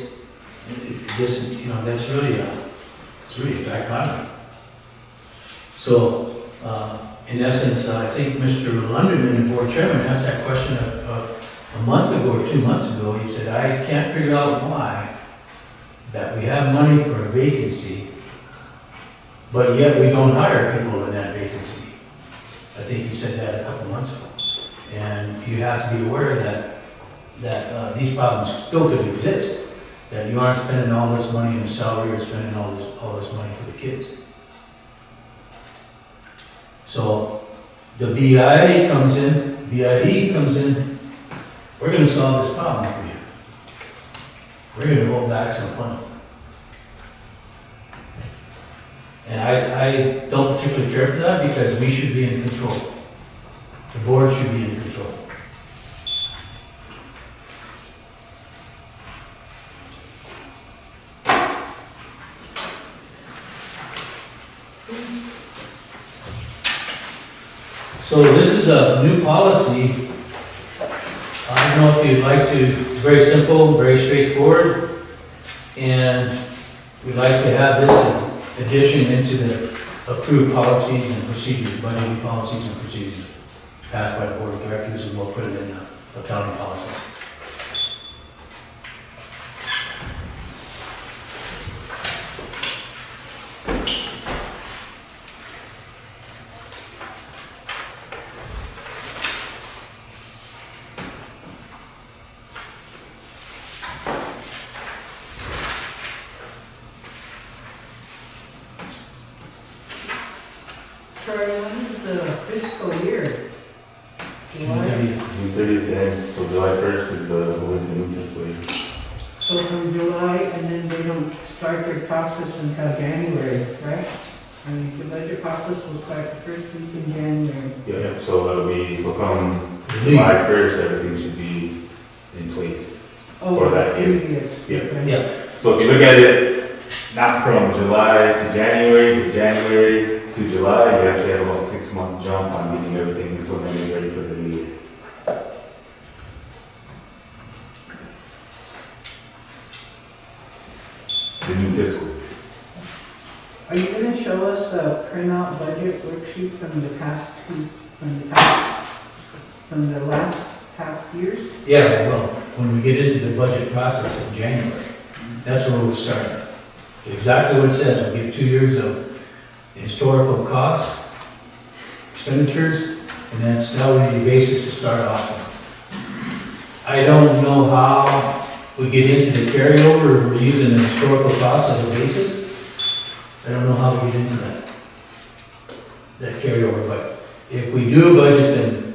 [SPEAKER 7] that's really it's really a dichotomy. So, in essence, I think Mr. London, the board chairman, asked that question a month ago or 2 months ago. He said, I can't figure out why that we have money for a vacancy, but yet we don't hire people in that vacancy. I think he said that a couple months ago. And you have to be aware that these problems still could exist, that you aren't spending all this money in the salary or spending all this money for the kids. So the BIE comes in, we're going to solve this problem for you. We're going to hold back some funds. And I don't particularly care for that because we should be in control. The board should be in control. So this is a new policy. I don't know if you'd like to, it's very simple, very straightforward. And we'd like to have this addition into the approved policies and procedures, budgeting policies and procedures passed by the board of directors, and we'll put it in the accounting policies.
[SPEAKER 5] Sorry, when is the fiscal year? July?
[SPEAKER 4] June 30th ends, so July 1st is the new fiscal year.
[SPEAKER 5] So from July, and then they don't start their process until January, right? I mean, the budget process will start the first week in January.
[SPEAKER 4] Yeah, so come July 1st, everything should be in place.
[SPEAKER 5] Oh,
[SPEAKER 4] For that year.
[SPEAKER 5] previous,
[SPEAKER 4] Yeah.
[SPEAKER 5] okay.
[SPEAKER 7] Yeah.
[SPEAKER 4] So if you look at it, not from July to January, but January to July, you actually have about a 6-month jump on getting everything implemented ready for the new year. The new fiscal.
[SPEAKER 5] Are you gonna show us a printout budget worksheet from the last past years?
[SPEAKER 7] Yeah, well, when we get into the budget process in January, that's where we'll start. Exactly what it says, we'll give 2 years of historical costs, expenditures, and then salary basis to start off with. I don't know how we get into the carryover, or we're using the historical costs as a basis. I don't know how we get into that carryover, but if we do a budget, then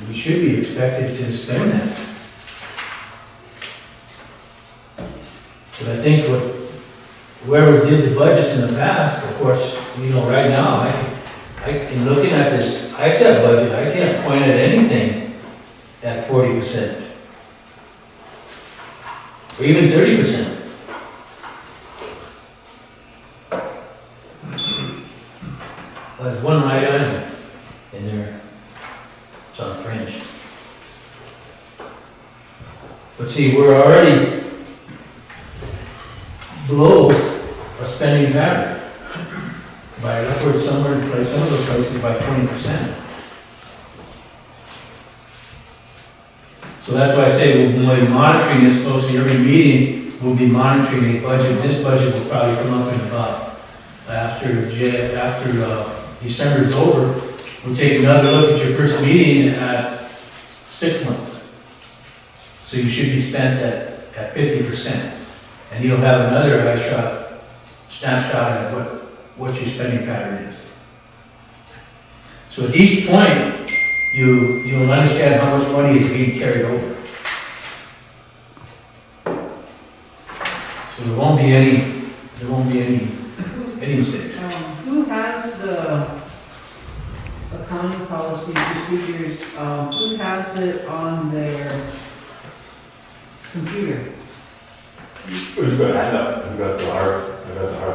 [SPEAKER 7] we should be expected to spend that. But I think whoever did the budgets in the past, of course, right now, in looking at this ISAP budget, I can't point at anything at 40%. Or even 30%. Well, there's one line item in there. It's on French. But see, we're already below a spending pattern by upwards somewhere in place, some of those places by 20%. So that's why I say we'll be monitoring this closely. Every meeting, we'll be monitoring a budget. This budget will probably come up in about, after December's over, we'll take another look at your first meeting at 6 months. So you should be spent at 50%. And you'll have another snapshot at what your spending pattern is. So at each point, you'll understand how much money is being carried over. So there won't be any mistakes.
[SPEAKER 5] Who has the accounting policy procedures, who has it on their computer?
[SPEAKER 4] Who's got hand up? Who got the hard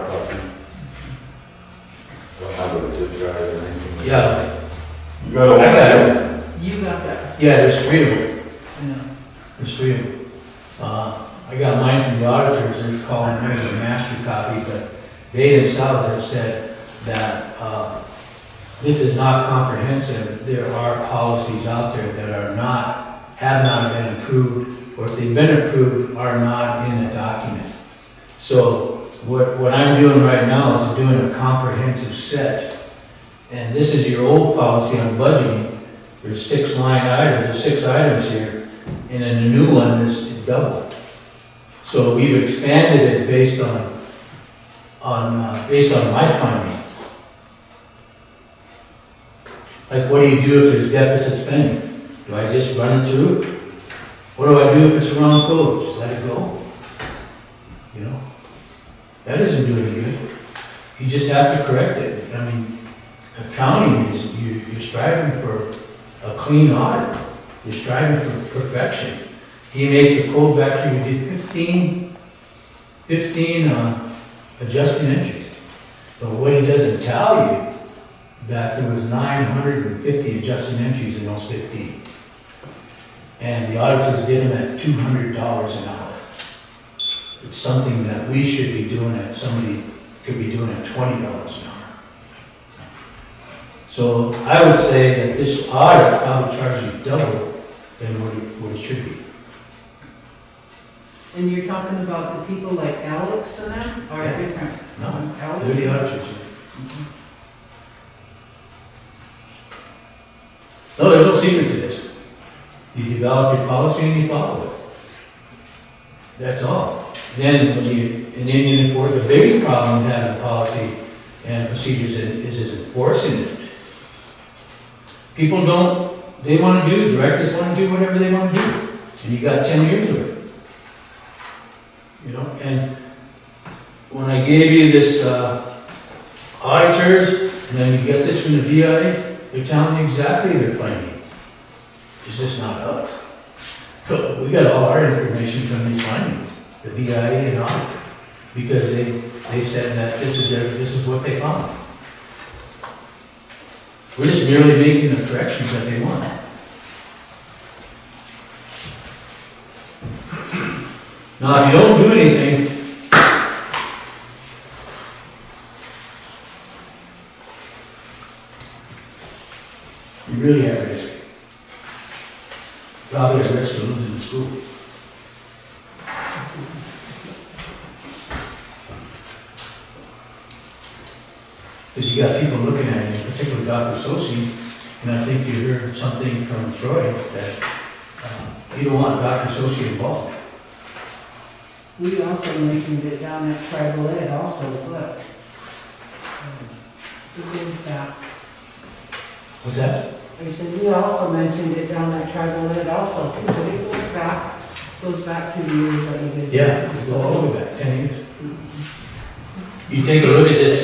[SPEAKER 4] copy? Don't have a zip drive or anything.
[SPEAKER 7] Yeah,
[SPEAKER 4] You got a
[SPEAKER 7] I got it.
[SPEAKER 5] You got that?
[SPEAKER 7] Yeah, there's 3 of them.
[SPEAKER 5] Yeah.
[SPEAKER 7] There's 3 of them. I got mine from the auditors, there's calling theirs a master copy, but they themselves have said that this is not comprehensive. There are policies out there that have not been approved, or if they've been approved, are not in the document. So what I'm doing right now is doing a comprehensive set. And this is your old policy on budgeting. There's 6 line items, there's 6 items here, and in the new one, it's double. So we've expanded it based on my findings. Like, what do you do if there's deficit spending? Do I just run it through? What do I do if it's the wrong code? Just let it go? You know? That doesn't do any good. You just have to correct it. I mean, accounting is, you're striving for a clean audit. You're striving for perfection. He makes a code back here, we did 15 adjusting entries. But what he doesn't tell you, that there was 950 adjusting entries in those 15. And the auditors did them at $200 an hour. It's something that we should be doing that somebody could be doing at $20 an hour. So I would say that this audit probably charges you double than what it should be.
[SPEAKER 5] And you're talking about the people like Alex and them, or
[SPEAKER 7] Yeah.
[SPEAKER 5] different?
[SPEAKER 7] No,
[SPEAKER 5] Alex?
[SPEAKER 7] they're the auditors. No, there's no secret to this. You develop your policy and you follow it. That's all. Then the biggest problem with having a policy and procedures is enforcing it. People directors want to do whatever they want to do. And you got 10 years of it. You know, and when I gave you this auditors, and then you get this from the VIA, they're telling you exactly their findings. It's just not us. But we got all our information from these findings, the VIA and audit, because they said that this is what they found. We're just merely making the corrections that they want. Now, if you don't do anything, you really have risk. Probably a risk of losing the school. Because you got people looking at you, particularly Dr. Sosi, and I think you heard something from Troy that you don't want Dr. Sosi involved.
[SPEAKER 5] We also mentioned it down at tribal ed also, but who goes back?
[SPEAKER 7] What's that?
[SPEAKER 5] I said, we also mentioned it down at tribal ed also, too, so it goes back to the years that we did.
[SPEAKER 7] Yeah, it's go all the way back, 10 years. You take a look at this,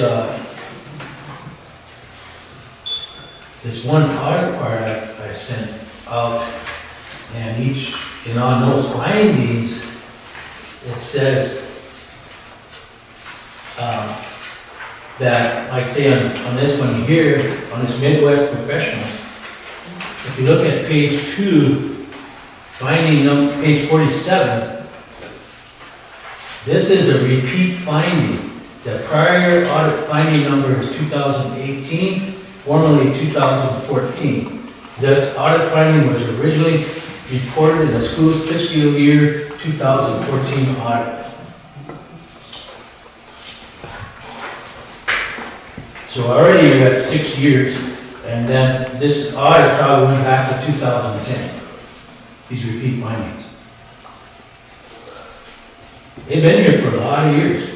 [SPEAKER 7] this one audit part I sent out, and on those findings, it says that, like say on this one here, on this Midwest Professionals, if you look at page 2, page 47, this is a repeat finding. The prior audit finding number is 2018, formerly 2014. This audit finding was originally reported in the school's fiscal year 2014 audit. So already you're at 6 years, and then this audit probably went back to 2010. These repeat findings. They've been here for a lot of years.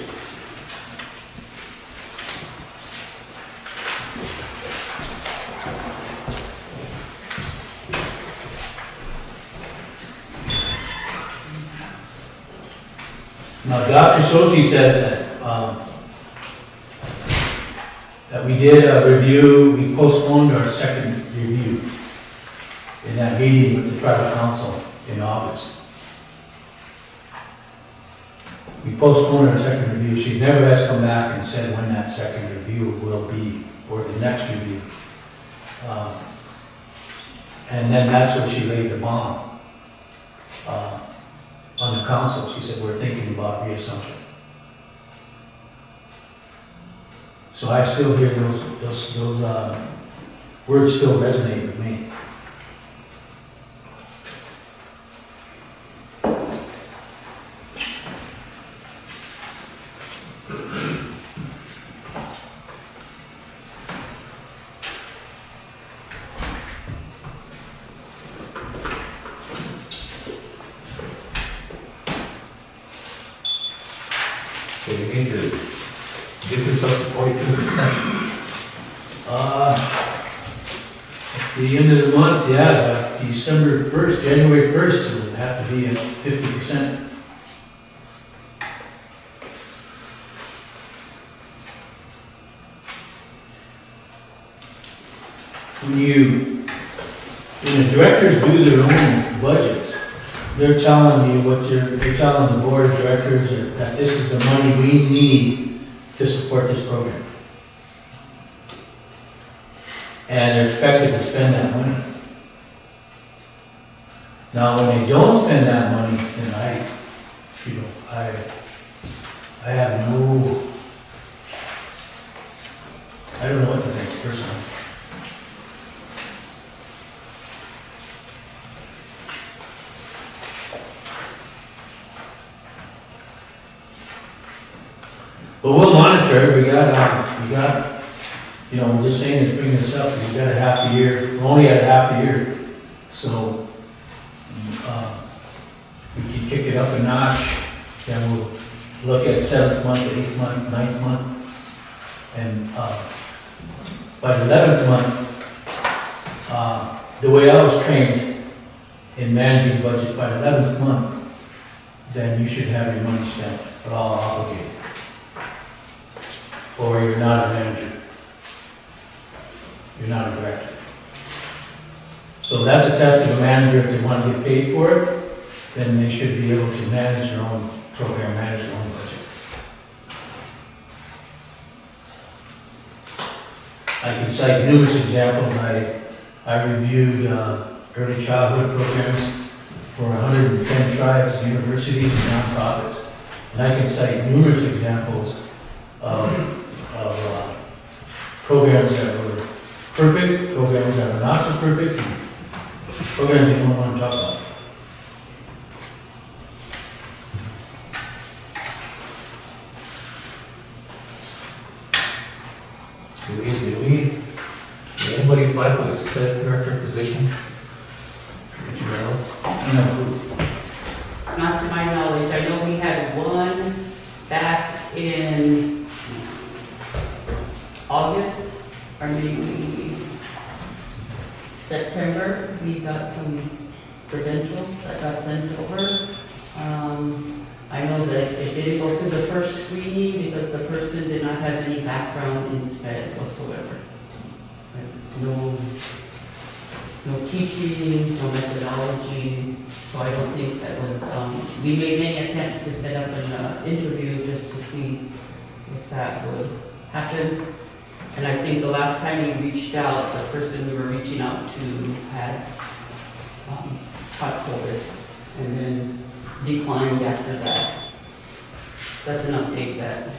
[SPEAKER 7] Now, Dr. Sochi said that we did a review, we postponed our second review in that meeting with the tribal council in August. We postponed our second review. She never has come back and said when that second review will be, or the next review. And then that's where she laid the bomb on the council. She said, we're thinking about reassumption. So I still hear those words still resonate with me.
[SPEAKER 2] So you need to get this up to 42%.
[SPEAKER 7] At the end of the month, yeah, about December 1st, January 1st, it would have to be at 50%. When the directors do their own budgets, they're telling you they're telling the board of directors that this is the money we need to support this program. And they're expected to spend that money. Now, when they don't spend that money, then I have no, I don't know what to think personally. But we'll monitor it. We got, you know, we're just saying is bringing this up. We've got a half a year. We're only at a half a year. So, we can kick it up a notch. Then we'll look at 7th month, 8th month, 9th month. And, by the 11th month, the way I was trained in managing budget, by the 11th month, then you should have your money spent, but all obligated. Or you're not a manager. You're not a director. So that's a test of a manager. If they want to get paid for it, then they should be able to manage their own program, manage their own budget. I can cite numerous examples. I reviewed early childhood programs for 110 tribes, universities, and nonprofits. And I can cite numerous examples of programs that were perfect, programs that were not so perfect, and programs you don't want to talk about.
[SPEAKER 2] Did anybody apply for the SPED director position? Did you know?
[SPEAKER 7] No.
[SPEAKER 6] Not to my knowledge. I know we had one back in August, or maybe September. We got some credentials that got sent over. I know that it didn't go through the first screening because the person did not have any background in SPED whatsoever. No teaching, no methodology, so I don't think that was, we made many attempts to set up an interview just to see if that would happen. And I think the last time we reached out, the person we were reaching out to had caught COVID and then declined after that. That's an update that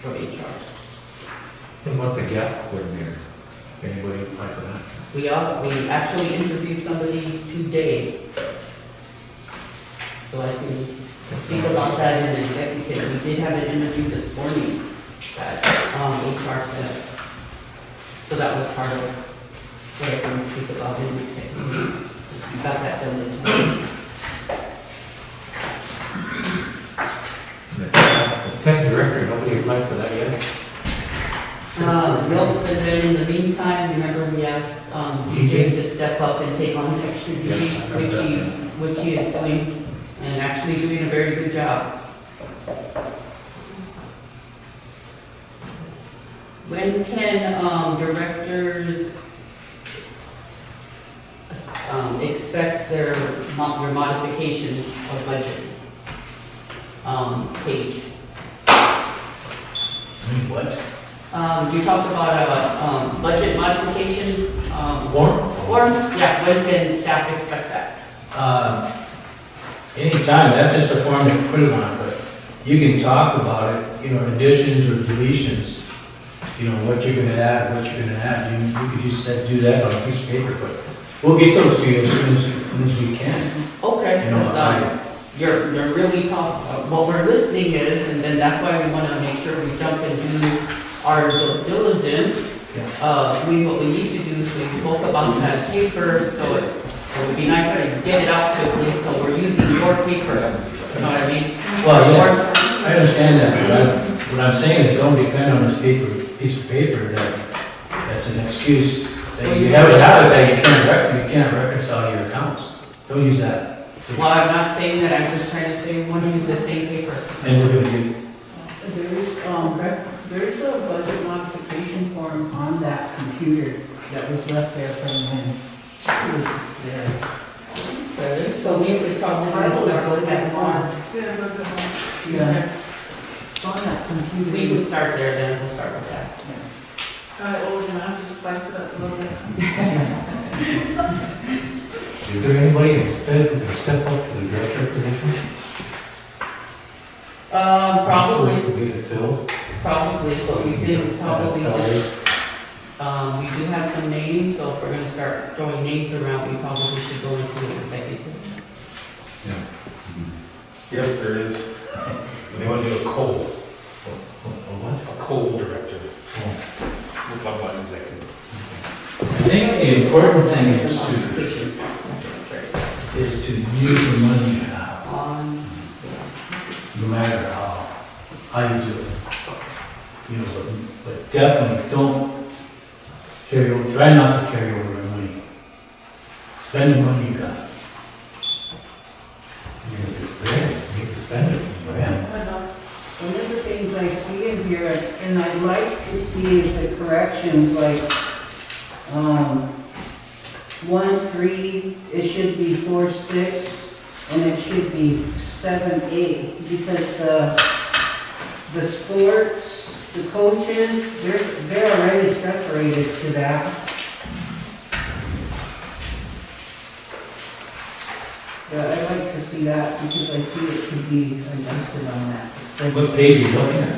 [SPEAKER 6] from HR.
[SPEAKER 2] What about the gap coordinator? Anybody apply for that?
[SPEAKER 6] We actually interviewed somebody today So I can speak about that in the executive. We did have an interview this morning that, HR said. So that was part of what I can speak about in the executive. We got that done this morning.
[SPEAKER 2] The tech director, nobody applied for that yet?
[SPEAKER 6] Nope, and then in the meantime, remember we asked, DJ to step up and take on extra duties, which he is doing, and actually doing a very good job. When can, directors, expect their modification of budget? Page.
[SPEAKER 7] What?
[SPEAKER 6] You talked about a, budget modification,
[SPEAKER 7] Warrant?
[SPEAKER 6] or, yeah, when can staff expect that?
[SPEAKER 7] Anytime, that's just a form to put it on, but you can talk about it, additions or deletions, what you're gonna add, what you're gonna add, you could just do that on a piece of paper, but we'll get those to you as soon as we can.
[SPEAKER 6] Okay,
[SPEAKER 7] You know,
[SPEAKER 6] so, you're really what we're listening is, and then that's why we wanna make sure we jump and do our due diligence. What we need to do is we spoke about that paper, so it would be nice to get it out quickly, so we're using your paper, you know what I mean?
[SPEAKER 7] Well, yeah, I understand that, but what I'm saying is don't depend on this piece of paper, that's an excuse. That you haven't had it, that you can't reconcile your accounts. Don't use that.
[SPEAKER 6] Well, I'm not saying that, I'm just trying to say we want to use the same paper.
[SPEAKER 7] And we're gonna do,
[SPEAKER 5] There's a budget modification form on that computer that was left there from when she was there.
[SPEAKER 6] So we could probably start with that form.
[SPEAKER 3] Yeah, a little bit more.
[SPEAKER 5] Yeah. It's on that computer.
[SPEAKER 6] We would start there, then we'll start with that.
[SPEAKER 3] We're gonna have to spice it up a little bit.
[SPEAKER 2] Is there anybody who can step up to the director position?
[SPEAKER 6] Probably,
[SPEAKER 2] Would be to fill?
[SPEAKER 6] probably, so we could probably
[SPEAKER 2] Salary.
[SPEAKER 6] just, we do have some names, so if we're gonna start throwing names around, we probably should go into an executive.
[SPEAKER 1] Yes, there is. They want to do a coal,
[SPEAKER 2] What?
[SPEAKER 1] a coal director. We'll talk about it in a second.
[SPEAKER 7] I think the important thing is
[SPEAKER 6] Modification.
[SPEAKER 7] to use the money you have,
[SPEAKER 6] On,
[SPEAKER 7] no matter how you do it. But definitely don't carry over, try not to carry over the money. Spend the money you got.
[SPEAKER 2] It's there, you can spend it.
[SPEAKER 7] Yeah.
[SPEAKER 5] One of the things I see in here, and I'd like to see is the corrections, like, 1-3, it should be 4-6, and it should be 7-8, because the sports, the coaches, they're already separated to that. Yeah, I'd like to see that, because I see it could be adjusted on that.
[SPEAKER 7] What page are you looking at?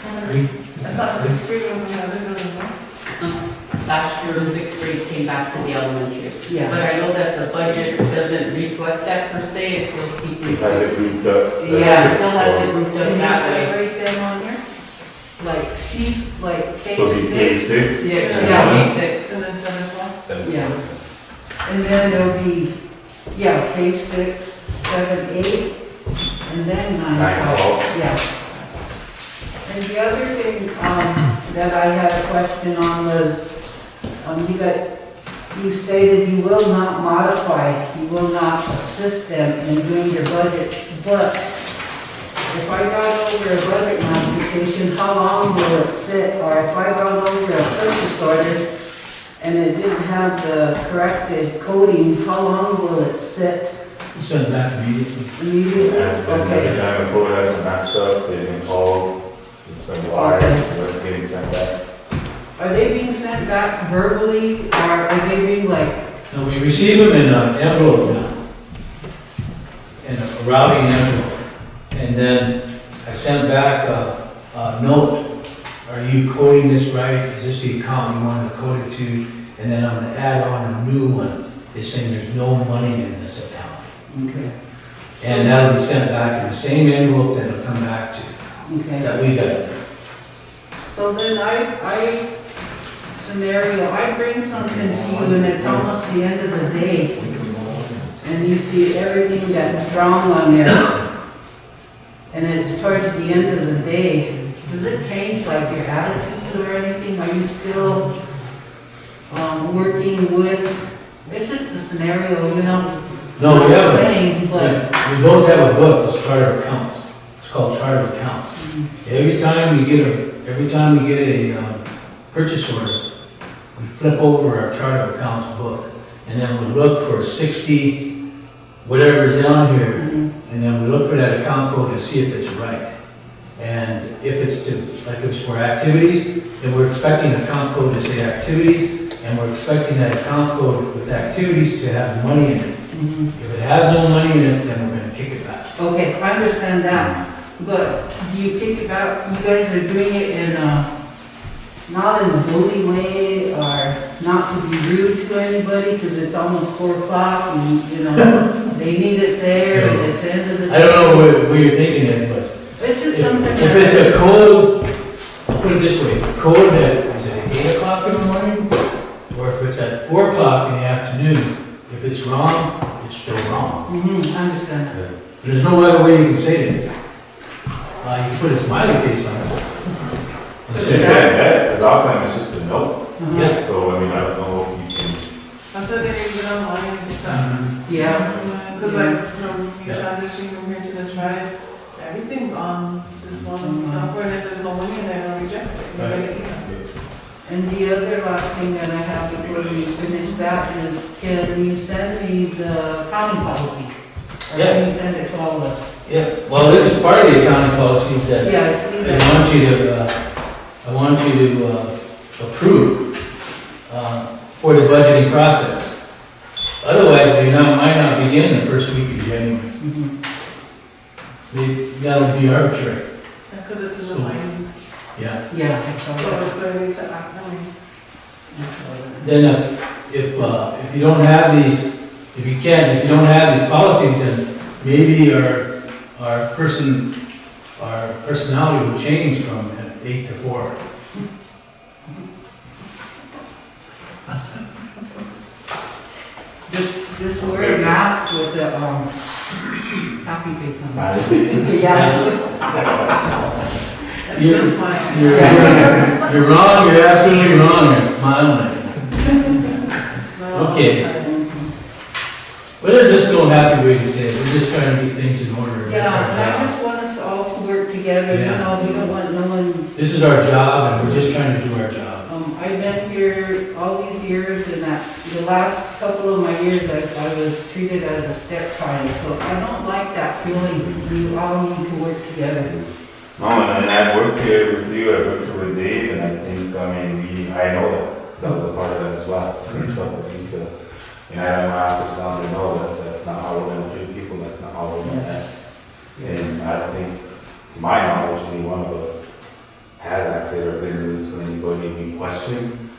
[SPEAKER 3] I thought 6th grade was the other one.
[SPEAKER 6] last year, sixth grade came back to the elementary.
[SPEAKER 5] Yeah.
[SPEAKER 6] But I know that the budget doesn't reflect that per se, it's still keeping.
[SPEAKER 4] It has it grouped up.
[SPEAKER 6] Yeah, it still has it grouped up
[SPEAKER 5] Can you
[SPEAKER 6] that way.
[SPEAKER 5] separate them on here? Like, she's like
[SPEAKER 4] So it'd be
[SPEAKER 5] K6.
[SPEAKER 4] K6?
[SPEAKER 6] Yeah, K6.
[SPEAKER 3] And then 7
[SPEAKER 5] Yeah. And then there'll be, K6, 7, 8, and then 9,
[SPEAKER 4] 9,
[SPEAKER 5] 12. Yeah. And the other thing, that I had a question on was, you stated you will not modify, you will not assist them in doing your budget, but if I got over a budget modification, how long will it sit? Or if I got over a purchase order and it didn't have the corrected coding, how long will it sit?
[SPEAKER 7] Send it back immediately.
[SPEAKER 5] Immediately?
[SPEAKER 4] Has been, every
[SPEAKER 5] Okay.
[SPEAKER 4] time the code has been matched up, they've been called, it's been wired, so it's getting sent back.
[SPEAKER 5] Are they being sent back verbally, or are they being like,
[SPEAKER 7] No, we receive them in an envelope now. In a routing envelope. And then I sent back a note. Are you coding this right? Is this the account you want to code it to? And then I'm gonna add on a new one. It's saying there's no money in this account.
[SPEAKER 5] Okay,
[SPEAKER 7] And that'll be sent back in the same envelope that it'll come back to,
[SPEAKER 5] okay.
[SPEAKER 7] that we got.
[SPEAKER 5] So then I bring something to you and it's almost the end of the day. And you see everything that's wrong on there. And it's towards the end of the day. Does it change like your attitude or anything? Are you still working with, it's just a scenario, you know?
[SPEAKER 7] No, we haven't.
[SPEAKER 5] Saying, but,
[SPEAKER 7] We both have a book, it's Chart of Accounts. It's called Chart of Accounts. Every time we get a purchase order, we flip over our Chart of Accounts book, and then we look for 60, whatever is on here, and then we look for that account code to see if it's right. And if it's like if it's for activities, then we're expecting the account code to say activities, and we're expecting that account code with activities to have money in it. If it has no money in it, then we're gonna kick it back.
[SPEAKER 5] okay, I understand that. But do you kick it back, you guys are doing it in not in a bully way or not to be rude to anybody because it's almost 4 o'clock and, you know, they need it there and it's the end of the day.
[SPEAKER 7] I don't know what your thinking is, but
[SPEAKER 5] It's just something.
[SPEAKER 7] if it's a code, I'll put it this way, a code that is at 8 o'clock in the morning, or if it's at 4 o'clock in the afternoon, if it's wrong, it's still wrong.
[SPEAKER 5] I understand that.
[SPEAKER 7] There's no other way you can say it. You can put a smiley face on it.
[SPEAKER 4] It's just that, because oftentimes it's just a note.
[SPEAKER 7] Yeah.
[SPEAKER 4] So, I mean, I don't know if you can.
[SPEAKER 3] That's why they use it online and stuff.
[SPEAKER 5] Yeah.
[SPEAKER 3] Because like from you transitioning from here to the tribe, everything's on this one software, and if there's no money in there, they'll reject it. You're
[SPEAKER 7] Right.
[SPEAKER 3] gonna keep it.
[SPEAKER 5] And the other last thing that I have before we finish that is, can you send me the accounting policy? Or can you send it to all of us?
[SPEAKER 7] Yeah, well, this is part of the accounting policies that
[SPEAKER 5] Yeah, I see
[SPEAKER 7] I
[SPEAKER 5] that.
[SPEAKER 7] want you to approve for the budgeting process. Otherwise, they might not begin the first week of January. That'll be arbitrary.
[SPEAKER 3] Because it's in the findings.
[SPEAKER 7] Yeah.
[SPEAKER 5] Yeah, I saw
[SPEAKER 3] So
[SPEAKER 5] that.
[SPEAKER 3] it's already to act on.
[SPEAKER 7] Then if you don't have these, if you don't have these policies, then maybe our personality will change from 8 to 4.
[SPEAKER 5] Just wear a mask with the, happy face on.
[SPEAKER 4] Smiley face.
[SPEAKER 5] Yeah.
[SPEAKER 3] That's
[SPEAKER 7] You're-
[SPEAKER 3] just fine.
[SPEAKER 7] You're wrong, you're absolutely wrong, and smiling.
[SPEAKER 3] It's not all
[SPEAKER 7] Okay.
[SPEAKER 3] the time.
[SPEAKER 7] But there's just no happy way to say it, we're just trying to get things in order. and
[SPEAKER 5] Yeah,
[SPEAKER 7] that's our
[SPEAKER 5] and I
[SPEAKER 7] job.
[SPEAKER 5] just want us all to work together, you
[SPEAKER 7] Yeah.
[SPEAKER 5] know, we don't want no one,
[SPEAKER 7] This is our job, and we're just trying to do our job.
[SPEAKER 5] I've been here all these years, and the last couple of my years, I was treated as a stepchild, so I don't like that feeling, we all need to work together.
[SPEAKER 4] No, and I've worked here with you, I've worked here with Dave, and I think, I know that, 'cause I was a part of that as well. Same stuff that we feel. And I don't have to sound to know that that's not how we're gonna treat people, that's not how we're gonna act. And I don't think, to my knowledge, any one of us has acted or been rude to anybody we question.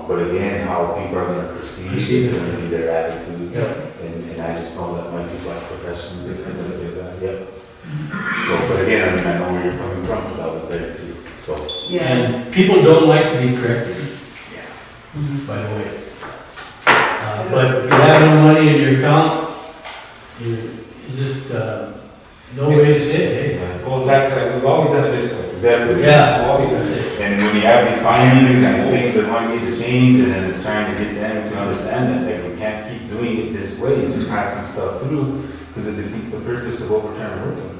[SPEAKER 4] But again, how people are gonna perceive is gonna be their attitude. And I just know that my people are professional, different, and things like that, yep. So, but again, I know where you're coming from, because I was there too, so.
[SPEAKER 5] Yeah.
[SPEAKER 7] And people don't like to be corrected, by the way. But if you have no money in your account, you just, no way to say it, eh?
[SPEAKER 1] It goes back to that, we've always done it this way.
[SPEAKER 4] Exactly.
[SPEAKER 7] Yeah.
[SPEAKER 1] We've always done it.
[SPEAKER 4] And when you have these findings and these things that want you to change, and then it's trying to get them to understand that, like, we can't keep doing it this way, and just passing stuff through, because it defeats the purpose of what we're trying to work on.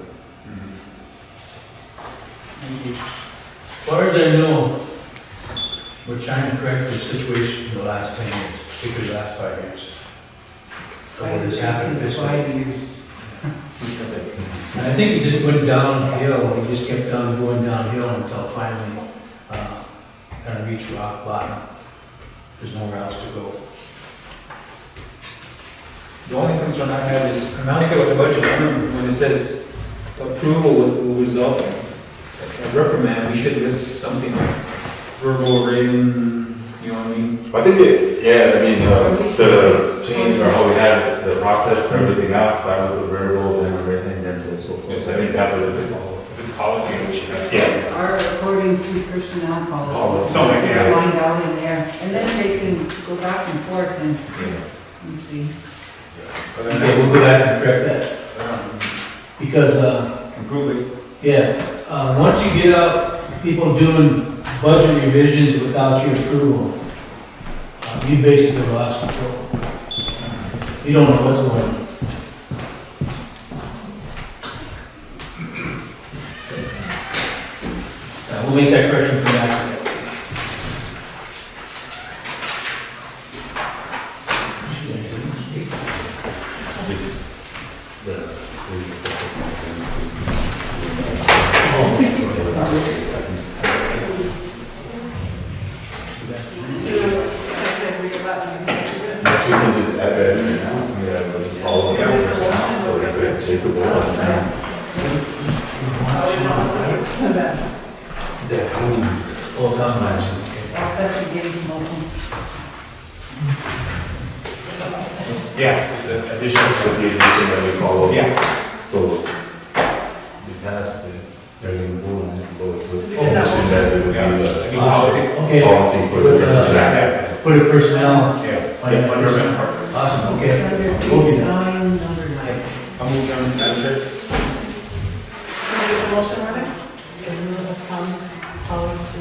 [SPEAKER 7] As far as I know, we're trying to correct the situation in the last 10 years, particularly the last 5 years. So what has happened this way.
[SPEAKER 5] 5 years.
[SPEAKER 7] And I think it just went downhill, we just kept on going downhill until finally, kind of reached rock bottom. There's nowhere else to go.
[SPEAKER 1] The only concern I have is, when I look at the budget, I remember when it says approval will result in a reprimand, we should list something like verbal, written, you know what I mean?
[SPEAKER 4] I think the change or how we have the process everything else, start with the verbal, then everything, then so.
[SPEAKER 1] Yes, I think that's what it is. If it's policy, we should have.
[SPEAKER 4] Yeah.
[SPEAKER 5] Or according to personnel policy.
[SPEAKER 1] Something like that.
[SPEAKER 5] Find out in there, and then they can go back and forth and see.
[SPEAKER 7] Okay, we'll go back and correct that. Because,
[SPEAKER 1] Improve it.
[SPEAKER 7] yeah, once you get out, people doing budget revisions without your approval, you basically lost control. You don't know what's going on. We'll make that correction for that.
[SPEAKER 4] Just the. Yes, we can just add that in now, yeah, we'll just follow the numbers now, so they could go on now.
[SPEAKER 7] All time lapse.
[SPEAKER 5] That's a game motion.
[SPEAKER 1] Yeah, just an addition
[SPEAKER 4] So
[SPEAKER 1] to
[SPEAKER 4] the addition that we follow.
[SPEAKER 1] Yeah.
[SPEAKER 4] So, we passed it, they're gonna vote on it, so it's with.
[SPEAKER 1] Oh,
[SPEAKER 4] That it would be the
[SPEAKER 1] Policy.
[SPEAKER 7] Okay,
[SPEAKER 4] policy for the.
[SPEAKER 1] Yeah.
[SPEAKER 7] put it personnel.
[SPEAKER 1] Yeah. Under event part.
[SPEAKER 7] Awesome, okay.
[SPEAKER 5] Under
[SPEAKER 7] We'll do
[SPEAKER 5] page
[SPEAKER 7] that.
[SPEAKER 5] 9, number 9.
[SPEAKER 1] I'll move down to that, Chair.
[SPEAKER 3] Can I get a motion on it?
[SPEAKER 8] Policy,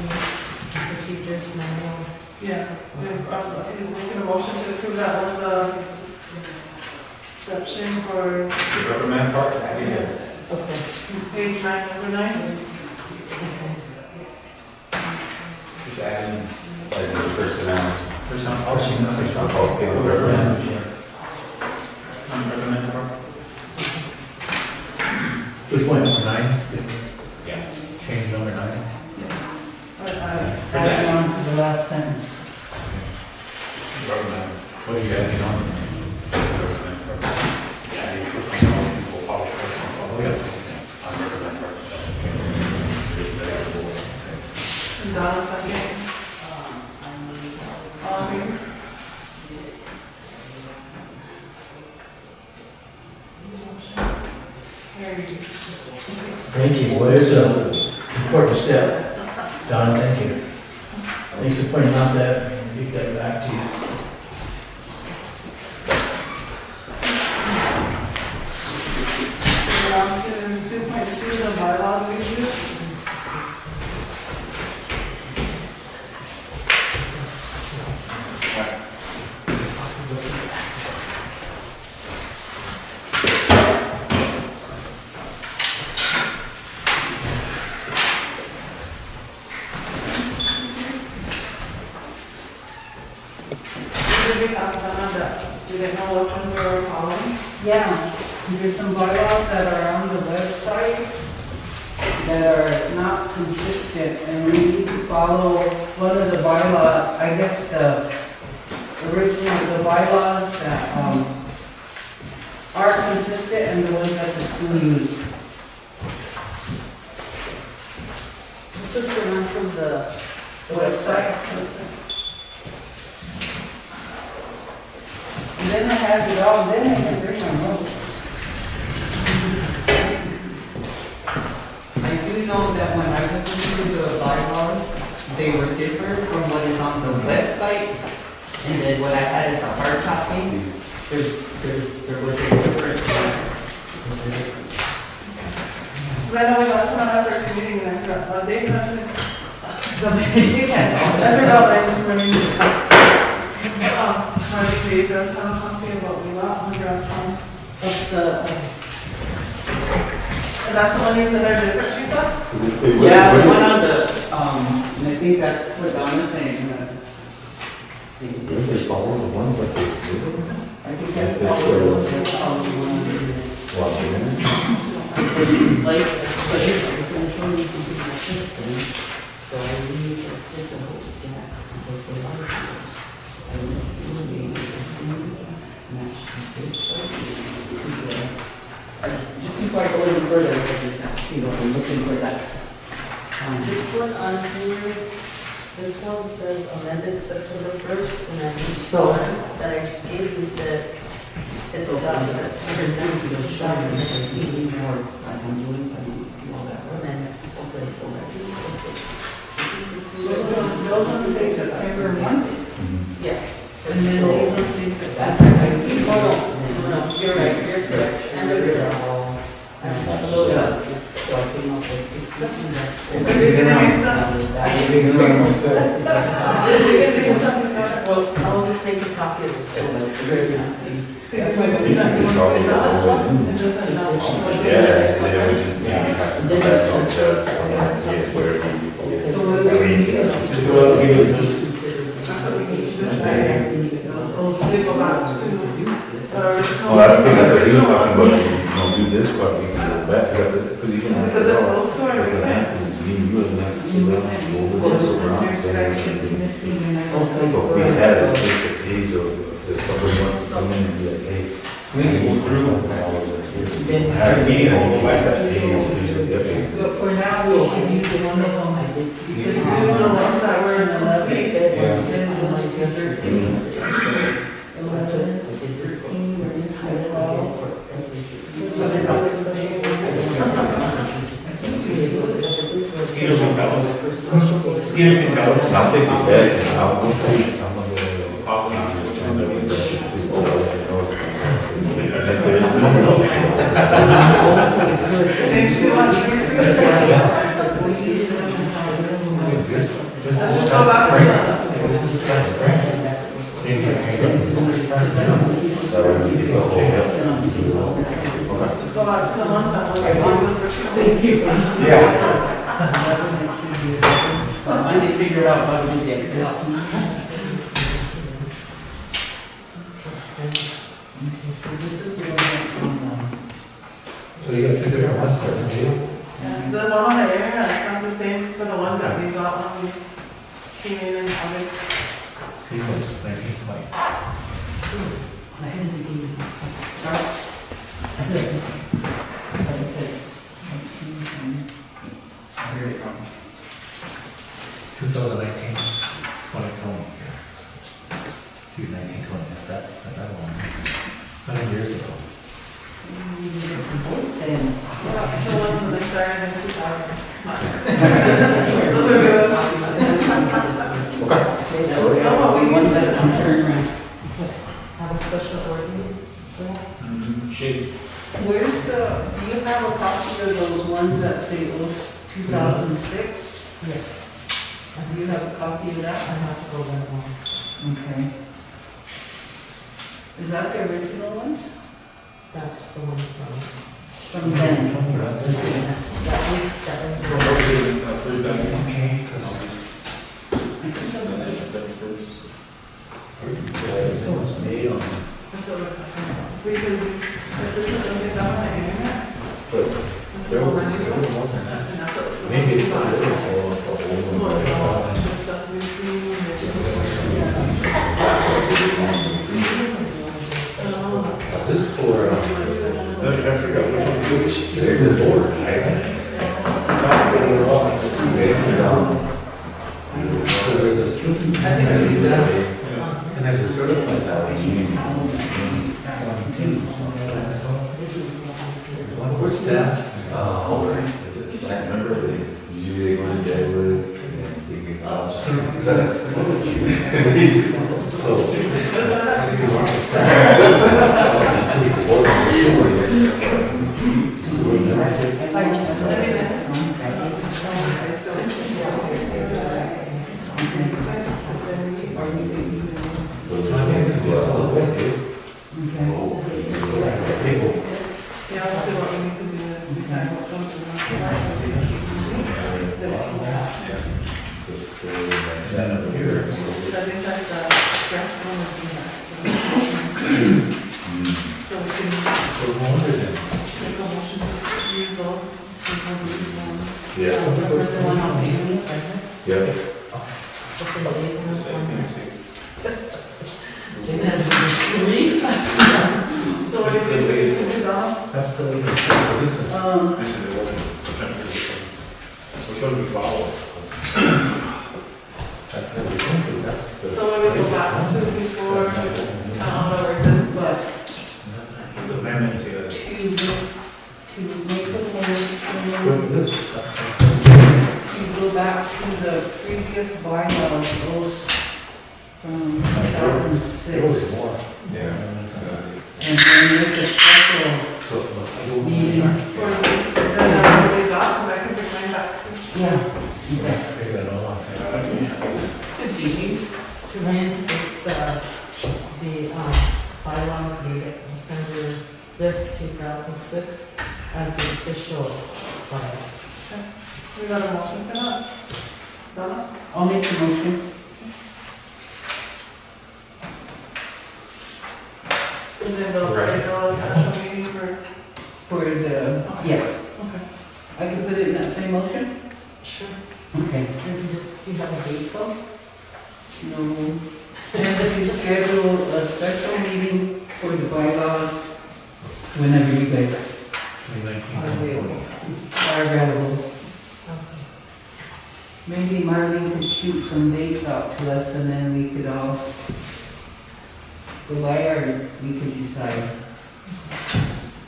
[SPEAKER 8] procedures, manual.
[SPEAKER 3] Yeah, he's making a motion to approve that one, the section for
[SPEAKER 1] The reprimand part, yeah.
[SPEAKER 8] Okay.
[SPEAKER 3] page 9, number 9.
[SPEAKER 1] Just adding
[SPEAKER 4] Like the personnel.
[SPEAKER 1] personnel policy, not personnel
[SPEAKER 4] Policy of the government.
[SPEAKER 1] reprimand part.
[SPEAKER 7] Good point.
[SPEAKER 2] Number 9,
[SPEAKER 1] Yeah.
[SPEAKER 2] change number 9.
[SPEAKER 5] Add on to the last sentence.
[SPEAKER 1] Reprimand.
[SPEAKER 2] What are you adding on?
[SPEAKER 1] Reprimand part. Yeah, the personnel policy will follow personnel policy. On the reprimand part.
[SPEAKER 3] And Donna second. All in favor? Carried.
[SPEAKER 7] Thank you. Well, it's an important step. Don, thank you. Thanks for pointing out that, get that back to you.
[SPEAKER 3] We're on to 2.2, the bylaws review. Did we talk about that? We didn't know which ones we were following?
[SPEAKER 5] Yeah, there's some bylaws that are on the website that are not consistent, and we need to follow one of the bylaws, I guess the original, the bylaws that, are consistent and the ones that the school used.
[SPEAKER 8] This is the one from the
[SPEAKER 5] Website. And then I have it all, then I can bring my notes.
[SPEAKER 6] I do know that when I was listening to the bylaws, they were different from what is on the website, and then what I had is a hard copy. There was a difference.
[SPEAKER 3] I know last time I first meeting, I forgot, what day was it?
[SPEAKER 6] So I did have all
[SPEAKER 3] I
[SPEAKER 6] this
[SPEAKER 3] forgot,
[SPEAKER 6] stuff.
[SPEAKER 3] I just remembered. Marty gave us a copy of what we got, under us,
[SPEAKER 8] of the,
[SPEAKER 3] and that's the one you said are different, she said?
[SPEAKER 6] Yeah, the one on the, and I think that's what Donna's saying.
[SPEAKER 4] They follow the one, but they do.
[SPEAKER 6] I think
[SPEAKER 4] Yes,
[SPEAKER 6] that's
[SPEAKER 4] they
[SPEAKER 6] all
[SPEAKER 4] should.
[SPEAKER 6] that's all the one.
[SPEAKER 4] Well,
[SPEAKER 6] It's like, but it's essentially you can do the system, so I need to fit the whole gap because the light. I need to be match this. Just before I go any further, I just, I'm looking for that.
[SPEAKER 8] this one on here, this one says amended September 1st, and then this one that I just gave you said It's
[SPEAKER 6] So
[SPEAKER 8] done.
[SPEAKER 6] every time you go to shop, you have to eat more, like I'm doing, so I do all that.
[SPEAKER 8] And then hopefully so that.
[SPEAKER 5] Those ones say September 1,
[SPEAKER 8] Yeah.
[SPEAKER 5] and then these ones say
[SPEAKER 6] That,
[SPEAKER 5] September.
[SPEAKER 8] Oh, no, you're right, you're correct. And
[SPEAKER 6] they're
[SPEAKER 8] they're
[SPEAKER 6] all,
[SPEAKER 8] I don't
[SPEAKER 6] a
[SPEAKER 8] know.
[SPEAKER 6] little bit, so I came up with 16. Well, I'll just make a copy of this, so that it's very nice.
[SPEAKER 3] See, if I miss that, is that this one? It doesn't know.
[SPEAKER 4] Yeah, and then we just maybe have to go back to just get where we.
[SPEAKER 1] This will also give you first.
[SPEAKER 3] That's what we need to decide. We'll see about two.
[SPEAKER 4] Well, that's the thing, that's what he was talking about, do this, but we can go back, because even after
[SPEAKER 3] Because it
[SPEAKER 4] all,
[SPEAKER 3] goes to our
[SPEAKER 4] it's an anthem, me and you and that, so go over this around. So if we had at least a page of, if somebody wants to come in and be like, hey,
[SPEAKER 1] We need to go through.
[SPEAKER 4] $1,000 right here. Have a meeting, and we'll go back that page, and get it.
[SPEAKER 5] So for now, we should use the one of them.
[SPEAKER 3] Because these are the ones that were complete.
[SPEAKER 1] Skeeter can tell us. Skeeter can tell us.
[SPEAKER 4] I'll take it back, and I'll go take some of the
[SPEAKER 1] Policies, which ones are we
[SPEAKER 3] Change too much. Let's just go back to Just go back to the ones that was.
[SPEAKER 6] Thank you.
[SPEAKER 4] Yeah.
[SPEAKER 6] I need to figure out how to do the Excel.
[SPEAKER 2] So you got two different ones there, do you?
[SPEAKER 3] The one on the air, it's not the same for the ones that we got when we came in August.
[SPEAKER 2] These ones, 1920.
[SPEAKER 7] Here it comes.
[SPEAKER 2] 2019, 2020. 1920, that one. How many years ago?
[SPEAKER 3] The one that started in 2000. Those are good.
[SPEAKER 6] Ones that's on turnaround.
[SPEAKER 8] Have a special ordinance for that?
[SPEAKER 1] Shape.
[SPEAKER 5] Where's the, do you have a copy of those ones that say 2006?
[SPEAKER 8] Yes.
[SPEAKER 5] Do you have a copy of
[SPEAKER 8] I
[SPEAKER 5] that?
[SPEAKER 8] have to go that one.
[SPEAKER 5] Okay. Is that the original ones?
[SPEAKER 8] That's the one from.
[SPEAKER 5] From then?
[SPEAKER 8] That one, that one.
[SPEAKER 1] First document.
[SPEAKER 2] Okay, because it's made on.
[SPEAKER 3] That's what we're talking about. Because if this is gonna get done on the internet,
[SPEAKER 2] But
[SPEAKER 3] that's
[SPEAKER 2] there
[SPEAKER 3] what
[SPEAKER 2] was
[SPEAKER 3] we're gonna do.
[SPEAKER 2] more than that.
[SPEAKER 3] And that's what.
[SPEAKER 2] Maybe it's not.
[SPEAKER 3] Well, it's all the stuff we see, and it's just.
[SPEAKER 2] This for,
[SPEAKER 1] I forgot which one's which.
[SPEAKER 2] there's the board, So there's a student,
[SPEAKER 3] I think
[SPEAKER 2] there's a
[SPEAKER 3] it's-
[SPEAKER 2] staff,
[SPEAKER 1] Yeah.
[SPEAKER 2] and there's a certified staff. There's one for staff.
[SPEAKER 4] I remember they usually go to Deadwood and then they get
[SPEAKER 2] So, if you want to staff.
[SPEAKER 3] Yeah, I'll see what we need to do is decide what ones we want to like. So I think that's the draft one is in that. So we can make a motion to use those.
[SPEAKER 4] Yeah.
[SPEAKER 6] Remember the one on family?
[SPEAKER 4] Yeah.
[SPEAKER 1] It's the same thing, see.
[SPEAKER 6] It has three.
[SPEAKER 3] So what do you think we should do now?
[SPEAKER 2] That's the, so this is.
[SPEAKER 1] This is the one, September 27th. Which one do we follow?
[SPEAKER 2] That's the.
[SPEAKER 3] So when we go back to before, I don't know where this, but
[SPEAKER 2] amendments,
[SPEAKER 5] to make the motion
[SPEAKER 2] Look at this.
[SPEAKER 5] to go back to the previous bylaws, those from 2006.
[SPEAKER 2] There was more.
[SPEAKER 4] Yeah.
[SPEAKER 5] And then make a special
[SPEAKER 2] So,
[SPEAKER 5] meeting.
[SPEAKER 3] For the weeks that we got, because I can bring mine back.
[SPEAKER 5] Yeah.
[SPEAKER 2] figure that all out.
[SPEAKER 8] Could be to reinstate the bylaws dated December 5th, 2006 as the official bylaws.
[SPEAKER 3] We got a motion for that? Donna?
[SPEAKER 5] I'll make the motion.
[SPEAKER 3] And then they'll
[SPEAKER 2] Right.
[SPEAKER 3] schedule a special meeting for,
[SPEAKER 5] For the, yeah,
[SPEAKER 3] okay.
[SPEAKER 5] I can put it in that same motion?
[SPEAKER 8] Sure.
[SPEAKER 5] Okay.
[SPEAKER 8] And just, do you have a date though?
[SPEAKER 5] No. And if you schedule a special meeting for the bylaws, whenever you guys are available.
[SPEAKER 8] Okay.
[SPEAKER 5] Maybe Marlene could shoot some dates out to us and then we could all go by or we could decide.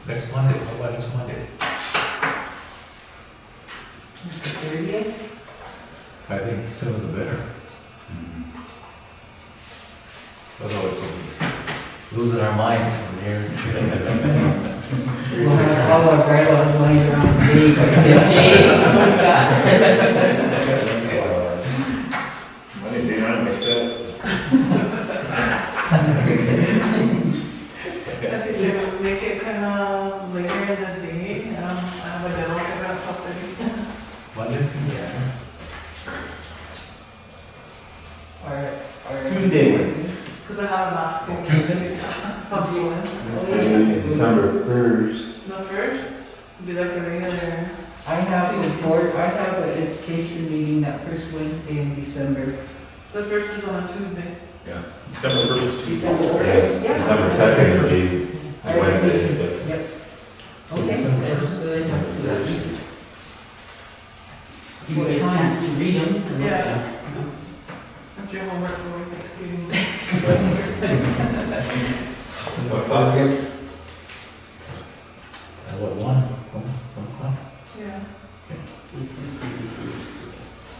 [SPEAKER 2] Next Monday, how about next Monday?
[SPEAKER 5] The 30th?
[SPEAKER 2] I think sooner the better. Otherwise, we're losing our minds from here.
[SPEAKER 5] We'll have all our bylaws lying around the day by
[SPEAKER 8] Hey, oh my God.
[SPEAKER 4] Money, they don't have my steps.
[SPEAKER 3] I think they would make it kind of later in the day. I have a demo at about 12:30.
[SPEAKER 2] Monday? Yeah.
[SPEAKER 1] Tuesday.
[SPEAKER 3] Because I have a mask.
[SPEAKER 2] Tuesday?
[SPEAKER 3] From
[SPEAKER 4] December 1st.
[SPEAKER 3] the first, be like a regular.
[SPEAKER 5] I have a board, I have an education meeting that first Wednesday in December.
[SPEAKER 3] The first is on a Tuesday.
[SPEAKER 1] Yeah, December 1st is Tuesday.
[SPEAKER 5] Yeah.
[SPEAKER 4] December 2nd would be Wednesday.
[SPEAKER 5] Yep. Okay.
[SPEAKER 8] That's good. So at least give you guys a chance to read them and look at them. you know.
[SPEAKER 3] That's your homework for Thanksgiving.
[SPEAKER 1] What o'clock again?
[SPEAKER 2] What, 1 o'clock?
[SPEAKER 3] Yeah.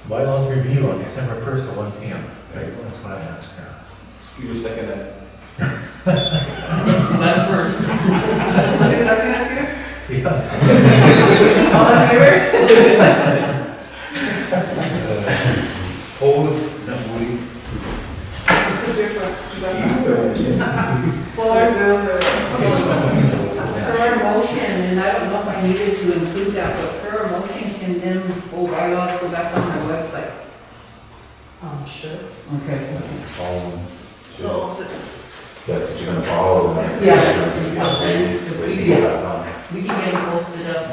[SPEAKER 2] Bylaws review on December 1st at 1 p.m. Right, that's what I have here.
[SPEAKER 1] Excuse me a second.
[SPEAKER 8] That first.
[SPEAKER 3] Is that the answer?
[SPEAKER 2] Yeah.
[SPEAKER 3] All in favor?
[SPEAKER 1] Opposed? Not voting.
[SPEAKER 3] It's a difference. 4-0-0.
[SPEAKER 5] For our motion, and I don't know if I needed to include that, but for our motion, can them old bylaws go back on our website?
[SPEAKER 8] Sure.
[SPEAKER 5] Okay.
[SPEAKER 4] Follow them. Sure.
[SPEAKER 3] No, it's-
[SPEAKER 4] That's what you're gonna follow. then.
[SPEAKER 5] Yeah.
[SPEAKER 8] We can get them posted up.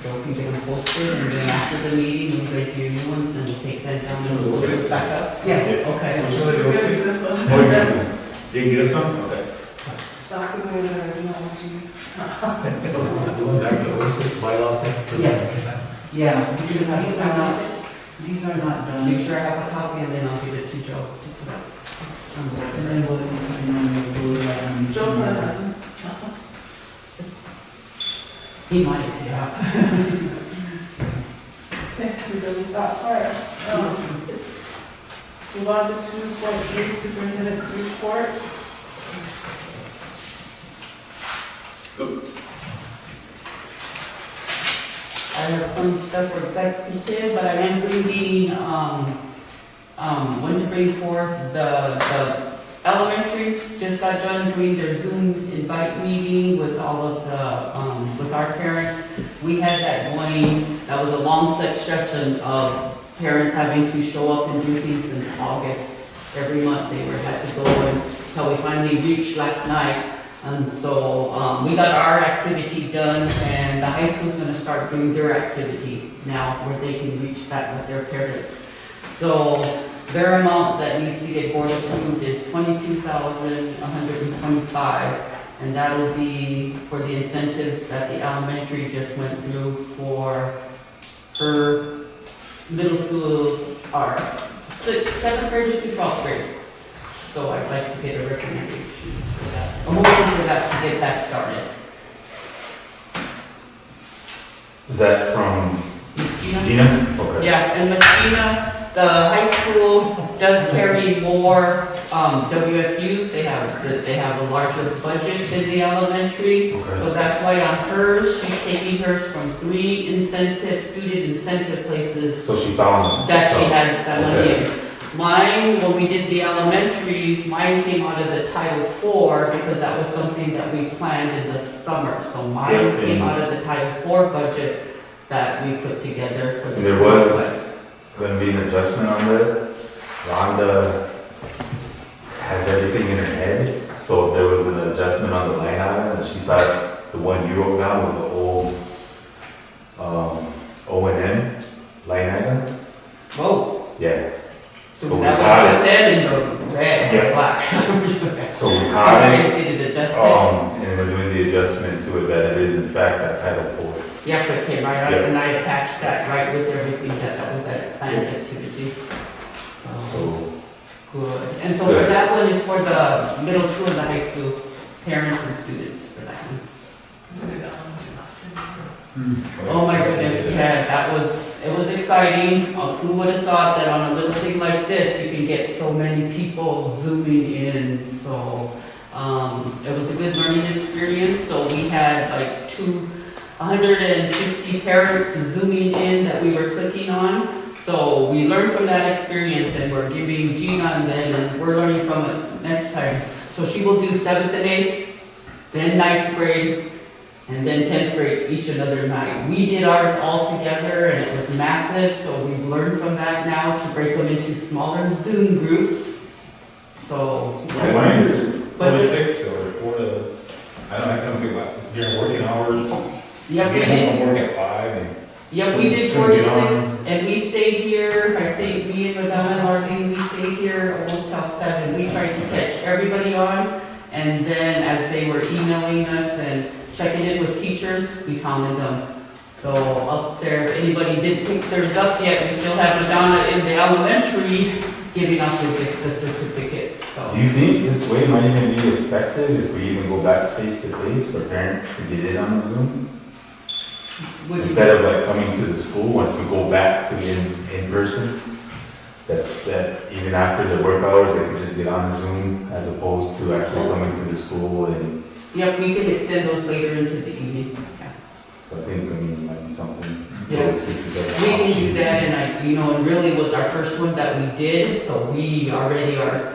[SPEAKER 8] Joe can get them posted and then after the meeting, you guys do your new ones, then we'll take that down and we'll put it back up.
[SPEAKER 5] Yeah,
[SPEAKER 3] it's
[SPEAKER 5] okay.
[SPEAKER 3] gonna be this one.
[SPEAKER 1] Oh, you get us some? Okay.
[SPEAKER 3] Stop with the original, jeez.
[SPEAKER 2] Doing that for the six bylaws thing?
[SPEAKER 5] Yeah, these are not done.
[SPEAKER 8] Make sure I have a copy and then I'll give it to Joe. to put up on the
[SPEAKER 5] And
[SPEAKER 8] board.
[SPEAKER 5] then we'll do that.
[SPEAKER 3] Joe Flanagan.
[SPEAKER 8] He might, yeah.
[SPEAKER 3] Okay, we're done with that part. Move on to 2.8, superintendent's report.
[SPEAKER 8] I have some stuff for executive, but I am bringing, want to bring forth the elementary just got done doing their Zoom invite meeting with all of the, with our parents. We had that going, that was a long session of parents having to show up and do things since August. Every month they had to go until we finally reached last night. And so we got our activity done and the high school's gonna start doing their activity now where they can reach that with their parents. So their amount that needs to get board approved is $22,125, and that'll be for the incentives that the elementary just went through for her middle school, or 7th graders to 12th grade. So I'd like to get a recommendation for that, a motion for that to get that started.
[SPEAKER 4] Is that from
[SPEAKER 8] Ms. Gina?
[SPEAKER 4] Gina? Okay.
[SPEAKER 8] Yeah, and Messina, the high school does carry more WSUs. They have a larger budget than the elementary.
[SPEAKER 4] Okay.
[SPEAKER 8] So that's why on hers, she's taking hers from 3 student incentive places
[SPEAKER 4] So she found.
[SPEAKER 8] that she
[SPEAKER 4] some.
[SPEAKER 8] has that money
[SPEAKER 4] Okay.
[SPEAKER 8] in. Mine, when we did the elementaries, mine came out of the Title IV because that was something that we planned in the summer. So mine
[SPEAKER 4] Yeah,
[SPEAKER 8] came
[SPEAKER 4] and-
[SPEAKER 8] out of the Title IV budget that we put together for the.
[SPEAKER 4] And there
[SPEAKER 8] school.
[SPEAKER 4] was gonna be an adjustment on that. Rhonda has everything in her head, so there was an adjustment on the line item, and she thought the one you wrote down was the old, O&M line item.
[SPEAKER 8] Whoa,
[SPEAKER 4] Yeah,
[SPEAKER 8] so
[SPEAKER 4] So we
[SPEAKER 8] that
[SPEAKER 4] got
[SPEAKER 8] was put that in the red
[SPEAKER 4] Yeah.
[SPEAKER 8] and black.
[SPEAKER 4] so we
[SPEAKER 8] So
[SPEAKER 4] caught
[SPEAKER 8] I
[SPEAKER 4] it,
[SPEAKER 8] just needed to adjust it.
[SPEAKER 4] and we're doing the adjustment to it, that it is in fact that Title IV.
[SPEAKER 8] Yeah, but it came right out
[SPEAKER 4] Yeah.
[SPEAKER 8] and I attached that right with everything that was that planned activity. So,
[SPEAKER 4] So,
[SPEAKER 8] good. And so
[SPEAKER 4] Good.
[SPEAKER 8] that one is for the middle school and the high school parents and students for that one. Oh my goodness, yeah, it was exciting. Who would have thought that on a little thing like this, you can get so many people zooming in? So, it was a good learning experience. So we had like 150 parents zooming in that we were clicking on. So we learned from that experience and we're giving Gina and them, and we're learning from it next time. So she will do 7th and 8th, then 9th grade, and then 10th grade each another night. We did ours all together and it was massive, so we've learned from that now to break them into smaller Zoom groups. So,
[SPEAKER 1] Yeah, mine is 4
[SPEAKER 8] But-
[SPEAKER 1] to 6 or 4 to, I don't know, like some people, like, during working hours,
[SPEAKER 8] yeah, we
[SPEAKER 1] get
[SPEAKER 8] did,
[SPEAKER 1] home from work at 5 and.
[SPEAKER 8] yeah, we did 4
[SPEAKER 1] Couldn't
[SPEAKER 8] to
[SPEAKER 1] get on.
[SPEAKER 8] 6, and we stayed here, I think me and Madonna and Arlene, we stayed here almost till 7. We tried to catch everybody on, and then as they were emailing us and checking in with teachers, we counted them. So up there, if anybody didn't pick theirs up yet, we still have Madonna in the elementary giving out the certificates, so.
[SPEAKER 4] do you think this way might even be effective if we even go back face to face for parents to get in on the Zoom?
[SPEAKER 8] Would you-
[SPEAKER 4] Instead of like coming to the school, once we go back to in person, that even after the work hours, they could just get on Zoom as opposed to actually coming to the school. And
[SPEAKER 8] Yep, we can extend those later into the evening. Yeah.
[SPEAKER 4] so I think, it might be something.
[SPEAKER 8] Yeah.
[SPEAKER 4] those teachers have an
[SPEAKER 8] We can
[SPEAKER 4] option.
[SPEAKER 8] do that, and it really was our first one that we did, so we already are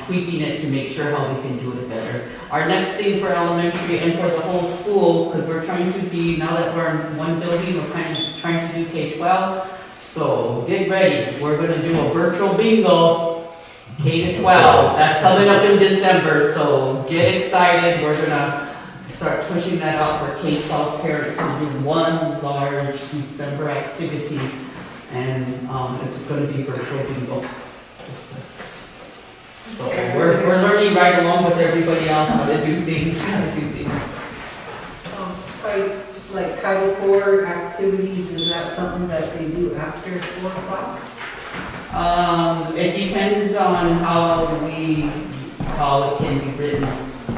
[SPEAKER 8] tweaking it to make sure how we can do it better. Our next thing for elementary and for the whole school, because we're trying to be, now that we're in one building, we're kind of trying to do K-12. So get ready, we're gonna do a virtual bingo, K-12. That's coming up in December, so get excited. We're gonna start pushing that out for K-12 parents to do one large December activity. And it's gonna be virtual bingo. So we're learning right along with everybody else how to do things,
[SPEAKER 5] Like Title IV activities, is that something that they do after 4 o'clock?
[SPEAKER 8] It depends on how it can be written.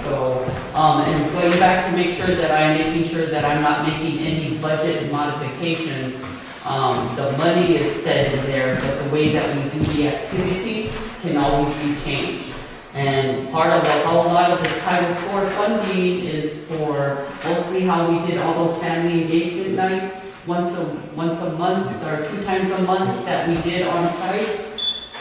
[SPEAKER 8] So, and going back to make sure that I'm making sure that I'm not making any budget modifications, the money is set in there, but the way that we do the activity can always be changed. And part of a lot of this Title IV funding is for mostly how we did all those family engagement nights once a month or 2 times a month that we did on site.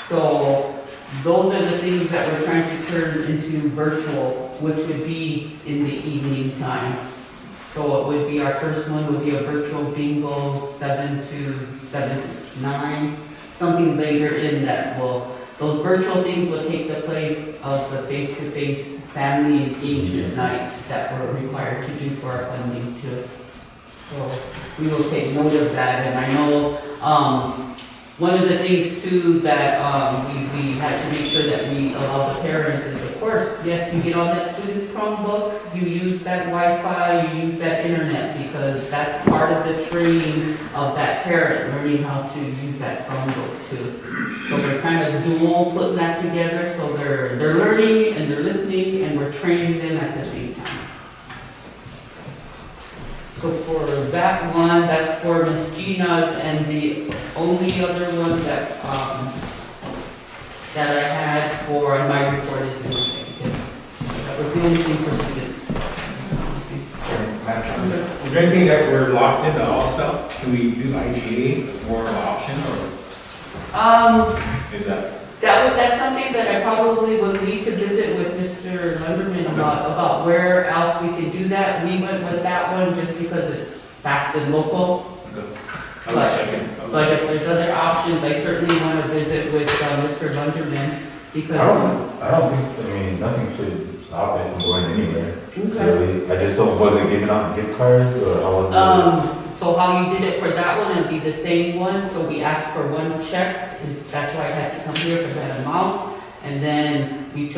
[SPEAKER 8] So those are the things that we're trying to turn into virtual, which would be in the evening time. So it would be, our first one would be a virtual bingo, 7 to 9, something later in that will. Those virtual things will take the place of the face-to-face family engagement nights that we're required to do for our funding too. So we will take note of that, and I know, one of the things too that, we had to make sure that we allow the parents is, of course, yes, you get on that student's Chromebook, you use that Wi-Fi, you use that internet, because that's part of the training of that parent, learning how to use that Chromebook too. So we're kind of dual putting that together, so they're learning and they're listening and we're training them at the same time. So for that one, that's for Miss Gina's, and the only other one that, that I had for my report is in executive. That was the only thing for students.
[SPEAKER 1] Is there anything that we're locked into also? Can we do IGA or an option, or is that?
[SPEAKER 8] That's something that I probably will need to visit with Mr. Lunderman about where else we could do that. We went with that one just because it's fast and local.
[SPEAKER 1] I was checking.
[SPEAKER 8] But if there's other options, I certainly want to visit with Mr. Lunderman because.
[SPEAKER 4] I don't think, I mean, nothing should stop it from going anywhere.
[SPEAKER 8] Okay.
[SPEAKER 4] Really. I just wasn't giving out gift cards, or I was.
[SPEAKER 8] So how you did it for that one, it'd be the same one, so we asked for one check, and that's why I had to come here for that amount. And then we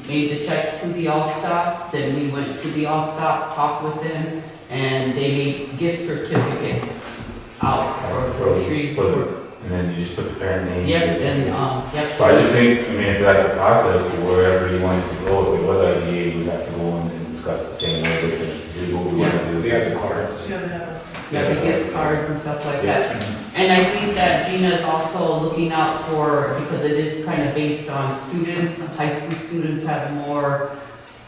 [SPEAKER 8] made the check to the All-Stop, then we went to the All-Stop, talked with them, and they made gift certificates out for groceries.
[SPEAKER 4] And then you just put the parent name.
[SPEAKER 8] Yep, and, yep.
[SPEAKER 4] So I just think, I mean, if that's the process, wherever you wanted to go, if it was IGA, you'd have to go and discuss the same way with it. Do what we want to do.
[SPEAKER 1] We have the cards.
[SPEAKER 8] Yeah, the gift cards and stuff like that. And I think that Gina is also looking out for, because it is kind of based on students, high school students have more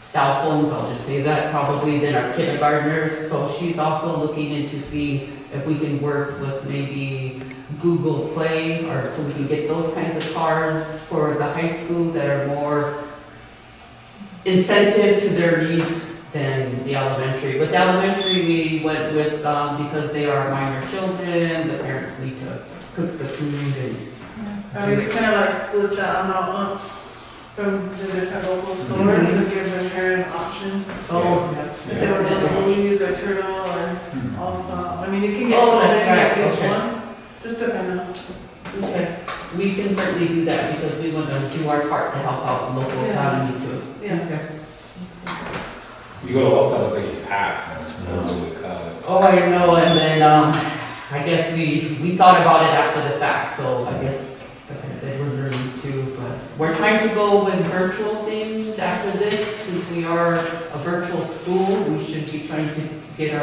[SPEAKER 8] cell phones, I'll just say that, probably than our kindergartners. So she's also looking into seeing if we can work with maybe Google Play, or so we can get those kinds of cards for the high school that are more incentive to their needs than the elementary. With the elementary, we went with, because they are minor children, the parents need to cook the food and.
[SPEAKER 3] I mean, we kind of like split that amount up from the different local stores and give the parent an option.
[SPEAKER 8] Oh,
[SPEAKER 3] If they were going to use a turtle or All-Stop. I mean, you can get
[SPEAKER 8] Oh,
[SPEAKER 3] so
[SPEAKER 8] that's
[SPEAKER 3] many
[SPEAKER 8] right,
[SPEAKER 3] at each
[SPEAKER 8] okay.
[SPEAKER 3] one, just depending on.
[SPEAKER 8] Okay, we can certainly do that because we want to do our part to help out the local
[SPEAKER 3] Yeah.
[SPEAKER 8] economy too.
[SPEAKER 3] Yeah.
[SPEAKER 8] Okay.
[SPEAKER 1] You go to all stuff, the place is packed.
[SPEAKER 8] Oh, I know, and then, I guess we thought about it after the fact, so I guess, like I said, we're learning too, but we're trying to go with virtual things after this, since we are a virtual school, we should be trying to get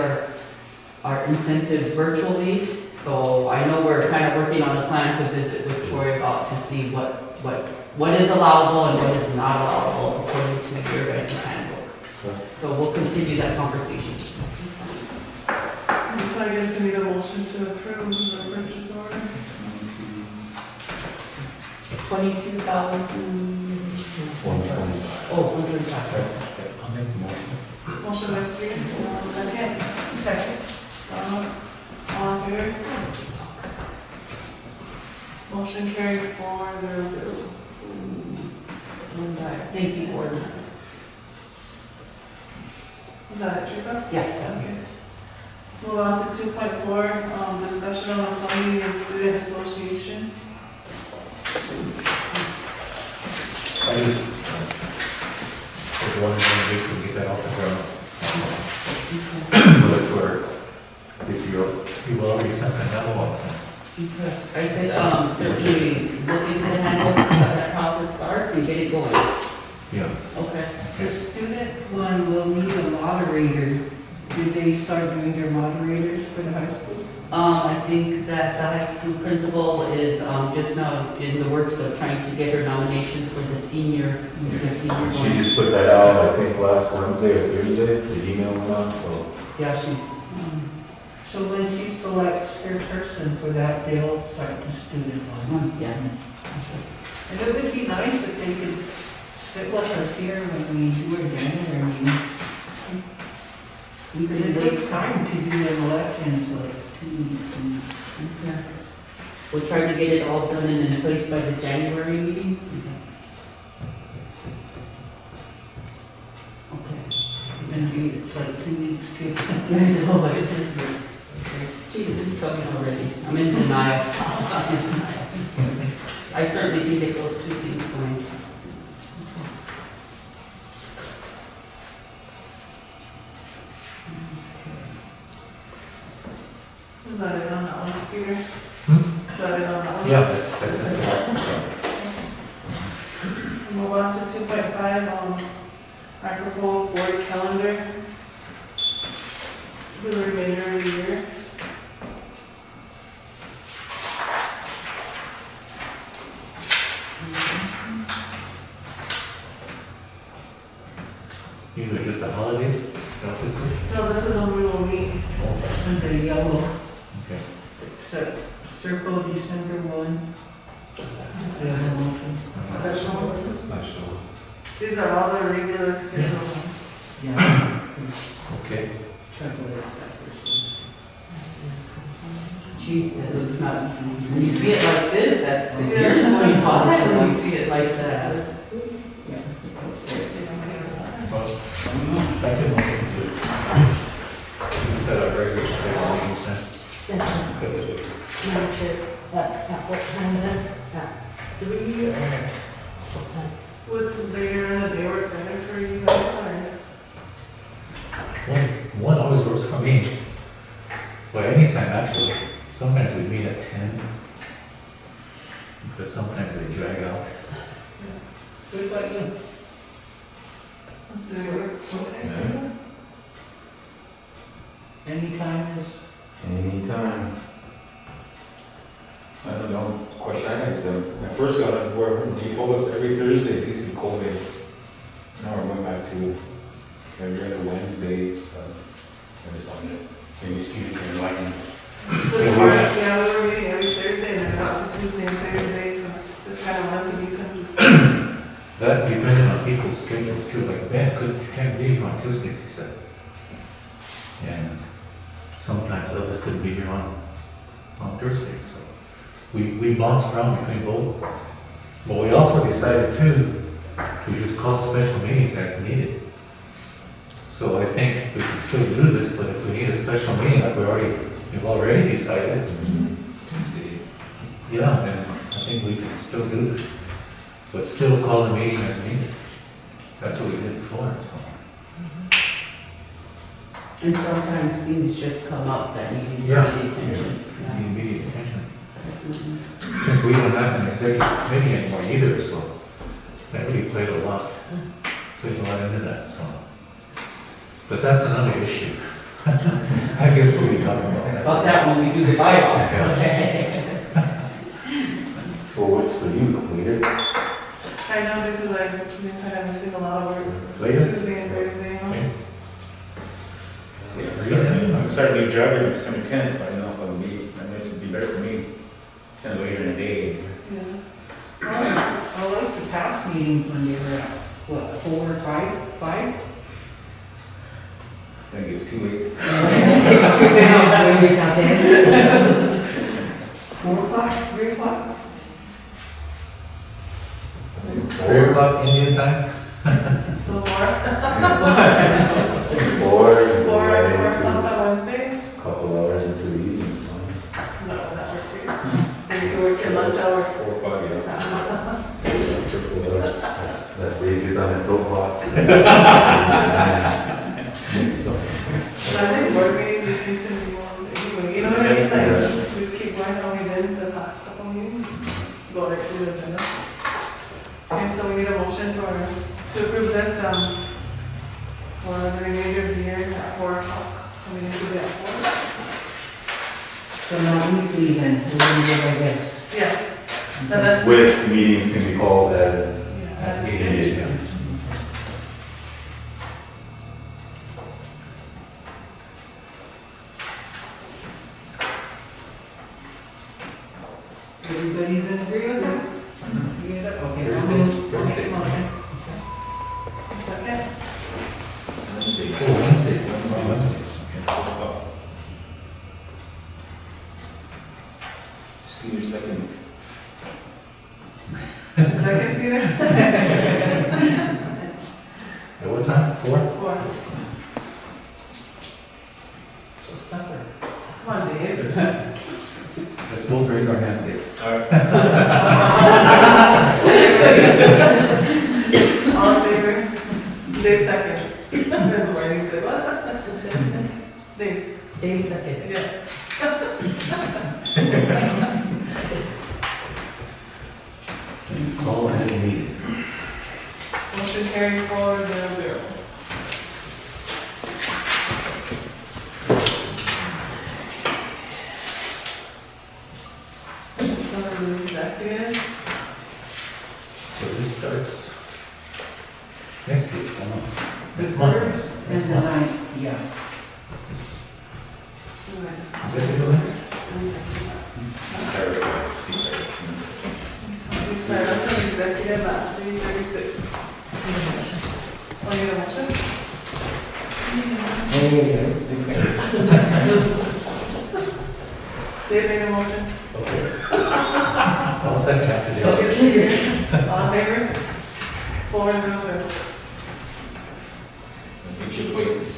[SPEAKER 8] our incentives virtually, so I know we're kind of working on a plan to visit with Troy about to see what is allowable and what is not allowable according to your guys' handbook. So we'll continue that conversation.
[SPEAKER 3] So I guess we need a motion to approve the purchase order.
[SPEAKER 8] 22,000.
[SPEAKER 4] 125.
[SPEAKER 8] Oh, 125.
[SPEAKER 2] I'll make the motion.
[SPEAKER 3] Motion by Steve, second. Second. All in favor? Motion carried 4-0-0.
[SPEAKER 8] Thank you, Gordon.
[SPEAKER 3] Was that it, Teresa?
[SPEAKER 8] Yeah.
[SPEAKER 3] Okay. Move on to 2.4, discussion on funding and student association.
[SPEAKER 2] I just, was wondering if we can get that off the ground. Look for, if you've already sent a memo out.
[SPEAKER 8] I could, certainly look into the handbooks, how that process starts and get it going.
[SPEAKER 2] Yeah.
[SPEAKER 8] Okay.
[SPEAKER 5] The student one will need a moderator. Did they start doing their moderators for the high school?
[SPEAKER 8] I think that the high school principal is, just now in the works of trying to get her nominations for the senior
[SPEAKER 4] She
[SPEAKER 8] one.
[SPEAKER 4] just put that out, I think, last Wednesday or Thursday, the email went out, so.
[SPEAKER 8] Yeah, she's,
[SPEAKER 5] So when she selects her person for that, they'll start the student one.
[SPEAKER 8] yeah.
[SPEAKER 5] And it would be nice if they could sit with us here when we do our January meeting.
[SPEAKER 8] We
[SPEAKER 5] Because
[SPEAKER 8] could
[SPEAKER 5] it
[SPEAKER 8] look,
[SPEAKER 5] takes time to do an election, like 2 weeks.
[SPEAKER 8] okay. We'll try to get it all done and in place by the January meeting. Okay.
[SPEAKER 5] And it's like 2 weeks to.
[SPEAKER 8] Jesus, this is coming already. I'm in denial. I'm in denial. I certainly can get those two things going.
[SPEAKER 3] Is that it on that one, Peter? Is that it on that one?
[SPEAKER 2] Yeah, that's it.
[SPEAKER 3] Move on to 2.5, our proposed board calendar. for the remainder of the year.
[SPEAKER 2] These are just the holidays, offices?
[SPEAKER 3] No, this is when we will meet.
[SPEAKER 2] Okay.
[SPEAKER 5] Under yellow,
[SPEAKER 2] Okay.
[SPEAKER 5] circle December 1.
[SPEAKER 3] Special. These are all the regular schedule.
[SPEAKER 5] Yeah.
[SPEAKER 2] Okay.
[SPEAKER 5] Chocolate.
[SPEAKER 8] Gee, it looks not, when you see it like this, that's the years going by, and when you see it like that.
[SPEAKER 2] Well, I can look into it. You set up regular schedule meetings then.
[SPEAKER 9] Madam Chair, at what time then? At 3 or what time?
[SPEAKER 3] Would later in the day work better for you guys, or?
[SPEAKER 2] One always works for me. Well, anytime actually. Sometimes we meet at 10. But sometimes they drag out.
[SPEAKER 5] What about you?
[SPEAKER 3] Do they work?
[SPEAKER 5] Anytime is,
[SPEAKER 4] Anytime.
[SPEAKER 1] I don't know, question I had is, when I first got on this board, he told us every Thursday, it used to be cold day. Now we're going back to every other Wednesdays, I just wanted to, maybe Steve can enlighten me.
[SPEAKER 3] Yeah, we were meeting every Thursday, and then got to Tuesday and Thursday, so just kind of wanted to be consistent.
[SPEAKER 2] That depended on people's schedules too, like Ben can't be here on Tuesdays, he said. And sometimes others couldn't be here on Thursdays, so we bounced around between both. But we also decided too, to just call special meetings as needed. So I think we can still do this, but if we need a special meeting, like we've already decided,
[SPEAKER 1] Tuesday.
[SPEAKER 2] yeah, then I think we can still do this, but still call the meeting as needed. That's what we did before, so.
[SPEAKER 8] And sometimes things just come up that need
[SPEAKER 2] Yeah.
[SPEAKER 8] immediate attention.
[SPEAKER 2] Need
[SPEAKER 8] Yeah.
[SPEAKER 2] immediate attention.
[SPEAKER 8] Mhm.
[SPEAKER 2] Since we don't have an executive committee anymore either, so that really played a lot into that, so. But that's another issue. I guess we'll be talking about that.
[SPEAKER 8] About that when we do the bylaws,
[SPEAKER 2] Yeah.
[SPEAKER 8] okay?
[SPEAKER 4] For what, for you, later?
[SPEAKER 3] I know, because I've been kind of missing a lot of work
[SPEAKER 2] Later?
[SPEAKER 3] Tuesday and Thursday, you know?
[SPEAKER 2] Okay.
[SPEAKER 1] Yeah, I'm starting a new job here on December 10th, so I don't know if I'll be, this would be better for me, kind of later in the day.
[SPEAKER 3] Yeah.
[SPEAKER 5] I like the past meetings when they were at, what, 4 or 5?
[SPEAKER 1] I think it's too late.
[SPEAKER 5] It's too bad, when we got there. 4 o'clock, 3 o'clock?
[SPEAKER 2] 3 o'clock Indian time?
[SPEAKER 3] So 4 o'clock on Wednesdays?
[SPEAKER 4] Couple hours into the evening, so.
[SPEAKER 3] No, that works for you. Then you can work your lunch hour.
[SPEAKER 1] 4 or 5, yeah.
[SPEAKER 4] That's Dave gets on his soapbox.
[SPEAKER 3] But I think board meetings just need to be one anyway, you know what I mean? Like, just keep going how we did the past couple meetings, go right through the agenda. Okay, so we need a motion to approve this, for the remainder of the year at 4 o'clock. So we need to be at 4.
[SPEAKER 5] So not weekly then, so we'll do I guess.
[SPEAKER 3] Yeah, then that's.
[SPEAKER 4] With meetings can be called as
[SPEAKER 3] Yeah, that's
[SPEAKER 4] needed.
[SPEAKER 3] needed.
[SPEAKER 5] Everybody's in agreement? You get it? Okay.
[SPEAKER 2] Thursdays.
[SPEAKER 5] I'll make a motion.
[SPEAKER 3] Second.
[SPEAKER 2] Wednesdays.
[SPEAKER 1] Skeeter second.
[SPEAKER 3] Second, Skeeter?
[SPEAKER 2] At what time? 4?
[SPEAKER 3] 4.
[SPEAKER 5] So supper.
[SPEAKER 3] Come on, Dave.
[SPEAKER 2] Let's both raise our hands, Dave.
[SPEAKER 3] All in favor? Dave second. That's why he said, what? Dave.
[SPEAKER 5] Dave second.
[SPEAKER 3] Yeah.
[SPEAKER 2] All as needed.
[SPEAKER 3] Motion carried 4-0-0.
[SPEAKER 2] Executive minutes?
[SPEAKER 3] This time, that's an executive at 3:36. Oh, you need a motion? Dave made a motion.
[SPEAKER 2] Okay. I'll second after the other.
[SPEAKER 3] Okay, all in favor? 4-0.
[SPEAKER 1] Which equates.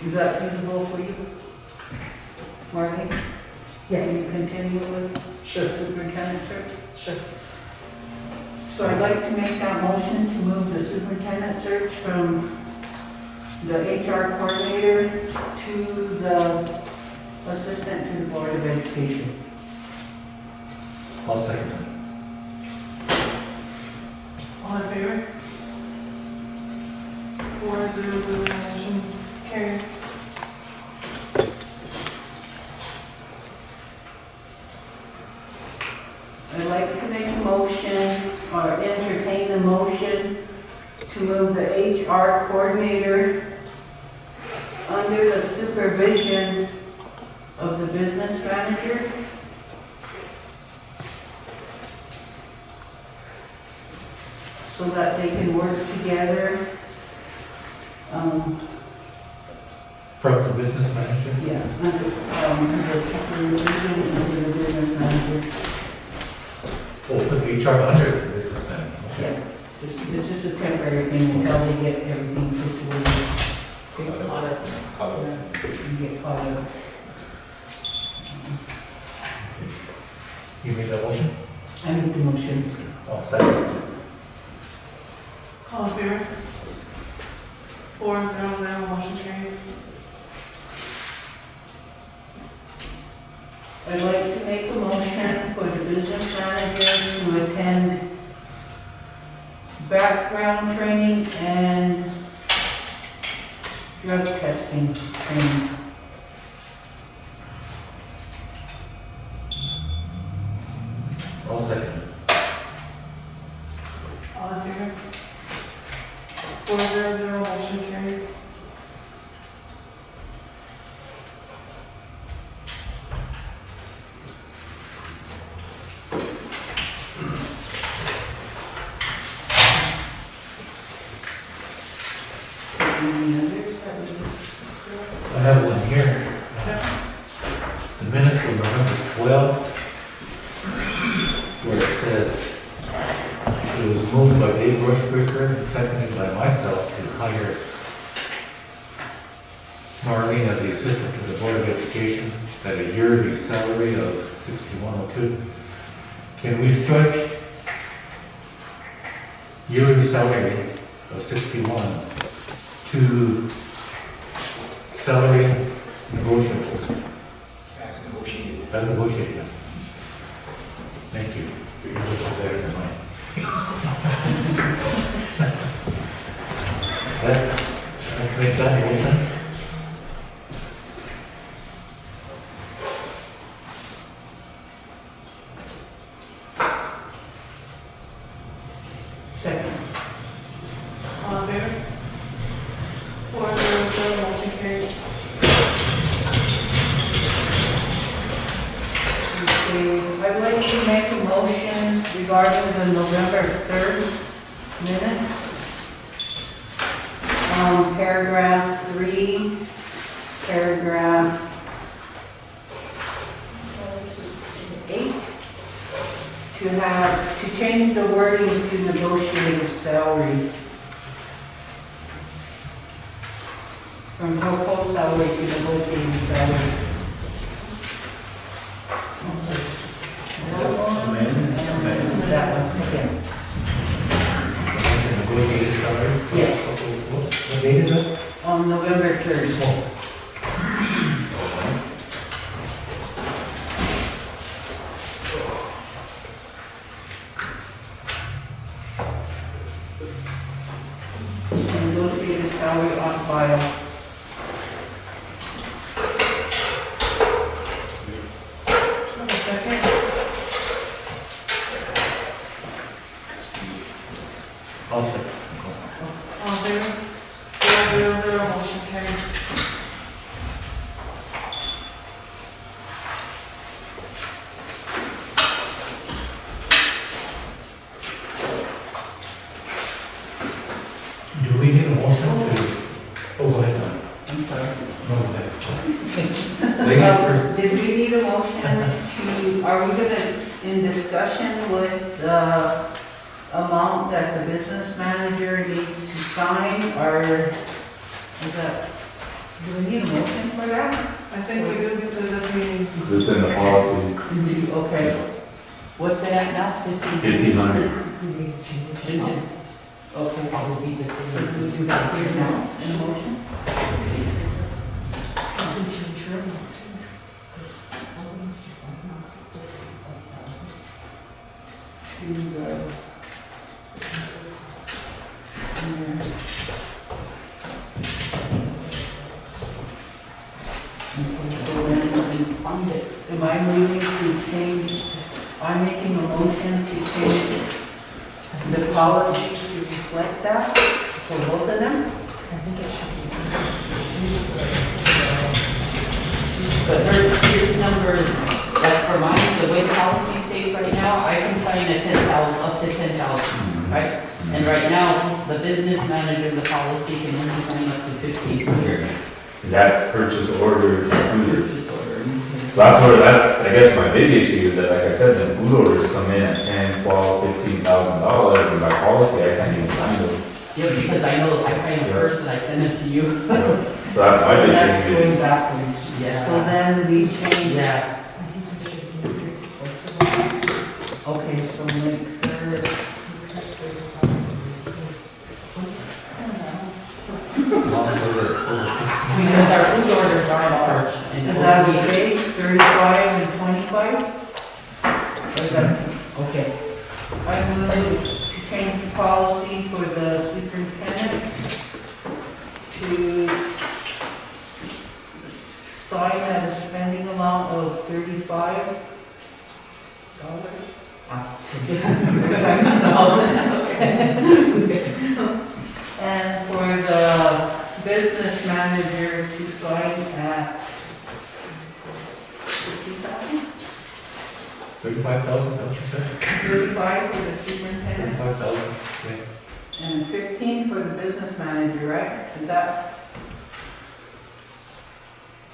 [SPEAKER 5] Is that feasible for you? Marlene?
[SPEAKER 9] Yeah.
[SPEAKER 5] Can you continue with
[SPEAKER 9] Sure.
[SPEAKER 5] superintendent search?
[SPEAKER 9] Sure.
[SPEAKER 5] So I'd like to make that motion to move the superintendent search from the HR coordinator to the assistant to the Board of Education.
[SPEAKER 2] I'll second that.
[SPEAKER 3] All in favor? 4-0, motion carried.
[SPEAKER 5] I'd like to make a motion or entertain a motion to move the HR coordinator under the supervision of the business manager. So that they can work together.
[SPEAKER 2] From the business manager?
[SPEAKER 5] Yeah, under supervision of the business manager.
[SPEAKER 2] Oh, put HR under the business manager.
[SPEAKER 5] Yeah, it's just a temporary thing until they get everything situated.
[SPEAKER 6] Get caught up.
[SPEAKER 5] You get caught up.
[SPEAKER 2] You made that motion?
[SPEAKER 5] I make the motion.
[SPEAKER 2] I'll second.
[SPEAKER 3] All in favor? 4-0, motion carried.
[SPEAKER 5] I'd like to make a motion for the business manager to attend background training and drug testing training.
[SPEAKER 2] I'll second.
[SPEAKER 3] All in favor? 4-0, motion carried.
[SPEAKER 5] Any others that we-
[SPEAKER 2] I have one here. The minutes from November 12th, where it says, it was moved by Dave Rushbreaker and seconded by myself to hire Marlene as the assistant to the Board of Education at a yearly salary of $6102. Can we strike yearly salary of 61 to salary negotiable?
[SPEAKER 1] As negotiated.
[SPEAKER 2] As negotiated. Thank you. Your English is better than mine. That, make that motion.
[SPEAKER 5] Second.
[SPEAKER 3] All in favor? 4-0, motion carried.
[SPEAKER 5] Okay, I'd like to make a motion regarding the November 3rd minutes. Paragraph 3, paragraph 8, to change the wording to negotiated salary. From proposed salary to negotiated salary. That one, and that one, okay.
[SPEAKER 2] Negotiated salary?
[SPEAKER 5] Yeah.
[SPEAKER 2] What date is it?
[SPEAKER 5] On November 3rd. Negotiated salary on file.
[SPEAKER 3] Have a second?
[SPEAKER 2] I'll second.
[SPEAKER 3] All in favor? 4-0, motion carried.
[SPEAKER 2] Do we need a motion to, oh, go ahead, Don.
[SPEAKER 5] I'm sorry.
[SPEAKER 2] No, go ahead. Ladies first.
[SPEAKER 5] Did we need a motion to, are we gonna, in discussion with the amount that the business manager needs to sign, or is that? Do we need a motion for that?
[SPEAKER 3] I think we do because of the,
[SPEAKER 4] It's in the policy.
[SPEAKER 5] Okay.
[SPEAKER 6] What's it at now?
[SPEAKER 4] 1,500.
[SPEAKER 9] We need to change it.
[SPEAKER 6] Changes.
[SPEAKER 5] Okay.
[SPEAKER 6] Probably the same.
[SPEAKER 5] Let's do that here now, in a motion.
[SPEAKER 9] We can change her amount too. Because housing is just one amount, so 55,000.
[SPEAKER 5] So then we fund it. Am I moving to change, I'm making a motion to change the policy to reflect that for both of them?
[SPEAKER 9] I think it should be.
[SPEAKER 6] But his number is, like for mine, the way the policy states right now, I can sign at 10,000, up to 10,000, right? And right now, the business manager of the policy can only sign up to 1,500.
[SPEAKER 4] That's purchase order
[SPEAKER 6] That's
[SPEAKER 4] included.
[SPEAKER 6] purchase order.
[SPEAKER 4] So I guess my big issue is that, like I said, the food orders come in at $10, $12, $15,000, and by policy, I can't even sign those.
[SPEAKER 6] Yeah, because I know I sign it first and I send it to you.
[SPEAKER 4] So that's my big
[SPEAKER 5] That's
[SPEAKER 4] thing.
[SPEAKER 5] going backwards.
[SPEAKER 6] Yeah.
[SPEAKER 5] So then we change,
[SPEAKER 6] Yeah,
[SPEAKER 9] I think we should increase both of them.
[SPEAKER 5] okay, so make her,
[SPEAKER 9] Because 35 is 20,000.
[SPEAKER 6] because our food orders are large. And
[SPEAKER 5] is that okay, 35 and 25? Or is that, okay. I move to change the policy for the superintendent to sign at a spending amount of $35. And for the business manager to sign at 50,000?
[SPEAKER 2] 35,000, don't you say?
[SPEAKER 5] 35 for the superintendent
[SPEAKER 2] 35,000, okay.
[SPEAKER 5] and 15 for the business manager, right? Is that,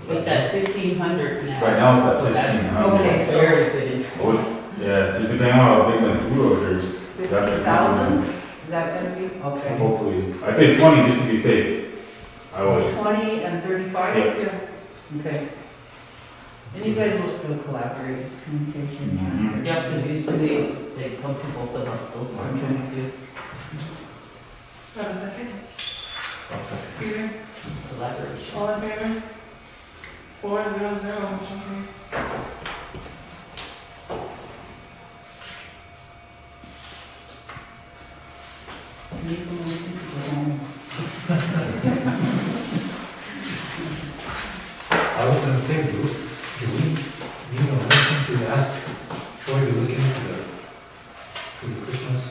[SPEAKER 6] It's at 1,500 now.
[SPEAKER 4] Right now, it's at
[SPEAKER 6] So that's
[SPEAKER 4] 1,500.
[SPEAKER 5] Okay.
[SPEAKER 6] Very good.
[SPEAKER 4] Oh, yeah, just depending on how big the food orders, that's a
[SPEAKER 5] 50,000? Is that gonna be, okay.
[SPEAKER 4] hopefully, I'd say 20 just to be safe. I would.
[SPEAKER 5] 20 and 35?
[SPEAKER 4] Yeah.
[SPEAKER 5] Okay. And you guys will still collaborate, communication.
[SPEAKER 4] Mhm.
[SPEAKER 6] Yeah, because usually they come to both of us, those large ones do
[SPEAKER 3] have a second?
[SPEAKER 2] I'll second.
[SPEAKER 3] Peter,
[SPEAKER 6] collaboration.
[SPEAKER 3] all in favor? 400, motion carried.
[SPEAKER 5] Make a motion to go home.
[SPEAKER 2] I was gonna say, do we need a motion to ask Troy to look into the Christmas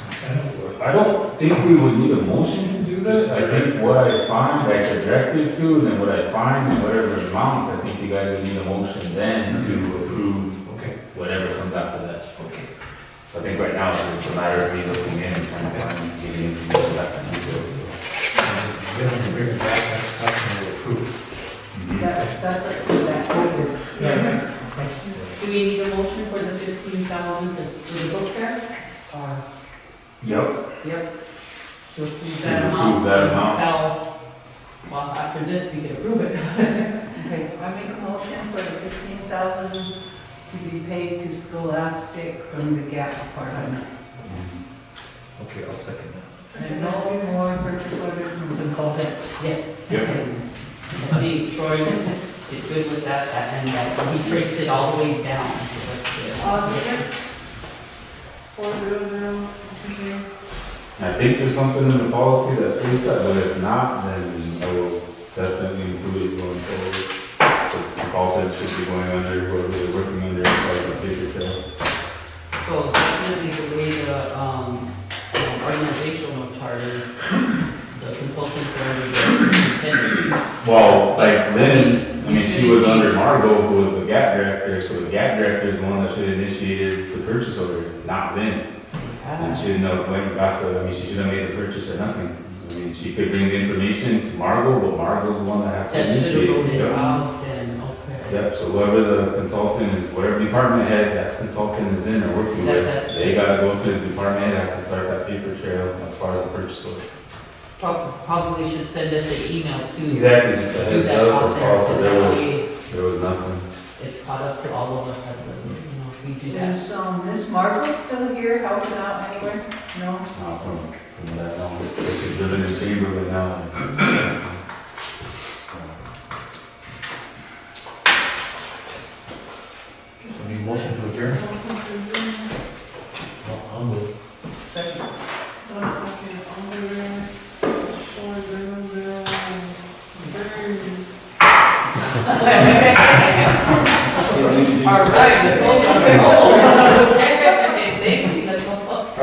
[SPEAKER 2] incentive or?
[SPEAKER 4] I don't think we would need a motion to do that. I think what I find, I said directive to, and then what I find and whatever amounts, I think you guys would need a motion then to approve
[SPEAKER 2] Okay,
[SPEAKER 4] whatever comes after that.
[SPEAKER 2] okay.
[SPEAKER 4] I think right now it's just a matter of me looking in and trying to find, getting information back to people, so.
[SPEAKER 2] Then when you bring it back, that's when we'll approve.
[SPEAKER 5] That's separate from that order.
[SPEAKER 6] Do we need a motion for the 15,000 for the book fair? Or,
[SPEAKER 4] Yep.
[SPEAKER 6] yep. To approve
[SPEAKER 4] To
[SPEAKER 6] that
[SPEAKER 4] approve
[SPEAKER 6] amount?
[SPEAKER 4] that amount.
[SPEAKER 6] Now, well, after this, we can approve it.
[SPEAKER 5] Okay, I make a motion for the 15,000 to be paid to Scholastic from the GAP department.
[SPEAKER 2] Okay, I'll second that.
[SPEAKER 5] And no more purchase orders from consultants.
[SPEAKER 6] Yes.
[SPEAKER 4] Yep.
[SPEAKER 6] I think Troy is good with that, and he traced it all the way down. So that's good.
[SPEAKER 3] All in favor? 400, motion carried.
[SPEAKER 4] I think there's something in the policy that states that, but if not, then I will definitely include it going forward. So consultants should be going under, whoever they're working under, like a paper trail.
[SPEAKER 6] So definitely the way the organizational chart is, the consultants are under the superintendent.
[SPEAKER 4] Well, like Lynn, I mean, she was under Margot, who was the GAT director, so the GAT director is the one that should have initiated the purchase order, not Lynn. And she didn't know when it got the, I mean, she should have made the purchase or nothing. I mean, she could bring the information to Margot, but Margot's the one that has to
[SPEAKER 6] That should have
[SPEAKER 4] initiate
[SPEAKER 6] wrote
[SPEAKER 4] it.
[SPEAKER 6] it
[SPEAKER 4] Yep.
[SPEAKER 6] out and, okay.
[SPEAKER 4] Yep, so whoever the consultant is, whatever department head that consultant is in or working with,
[SPEAKER 6] That's-
[SPEAKER 4] they gotta go to the department head, has to start that paper trail as far as the purchase order.
[SPEAKER 8] probably should send us an email too.
[SPEAKER 4] Exactly, just a
[SPEAKER 8] Do
[SPEAKER 4] heads
[SPEAKER 8] that
[SPEAKER 4] up,
[SPEAKER 8] out
[SPEAKER 4] or
[SPEAKER 8] there,
[SPEAKER 4] call,
[SPEAKER 8] so
[SPEAKER 4] there
[SPEAKER 8] that
[SPEAKER 4] was,
[SPEAKER 8] way
[SPEAKER 4] there was nothing.
[SPEAKER 8] it's caught up to all of us as a, if we do that.
[SPEAKER 5] Is, Miss Margaret still here helping out anywhere? No?
[SPEAKER 4] From what I know, she's living in Chamberlain now.
[SPEAKER 2] So need motion to adjourn? I'll move.
[SPEAKER 8] All right, the vote on the roll.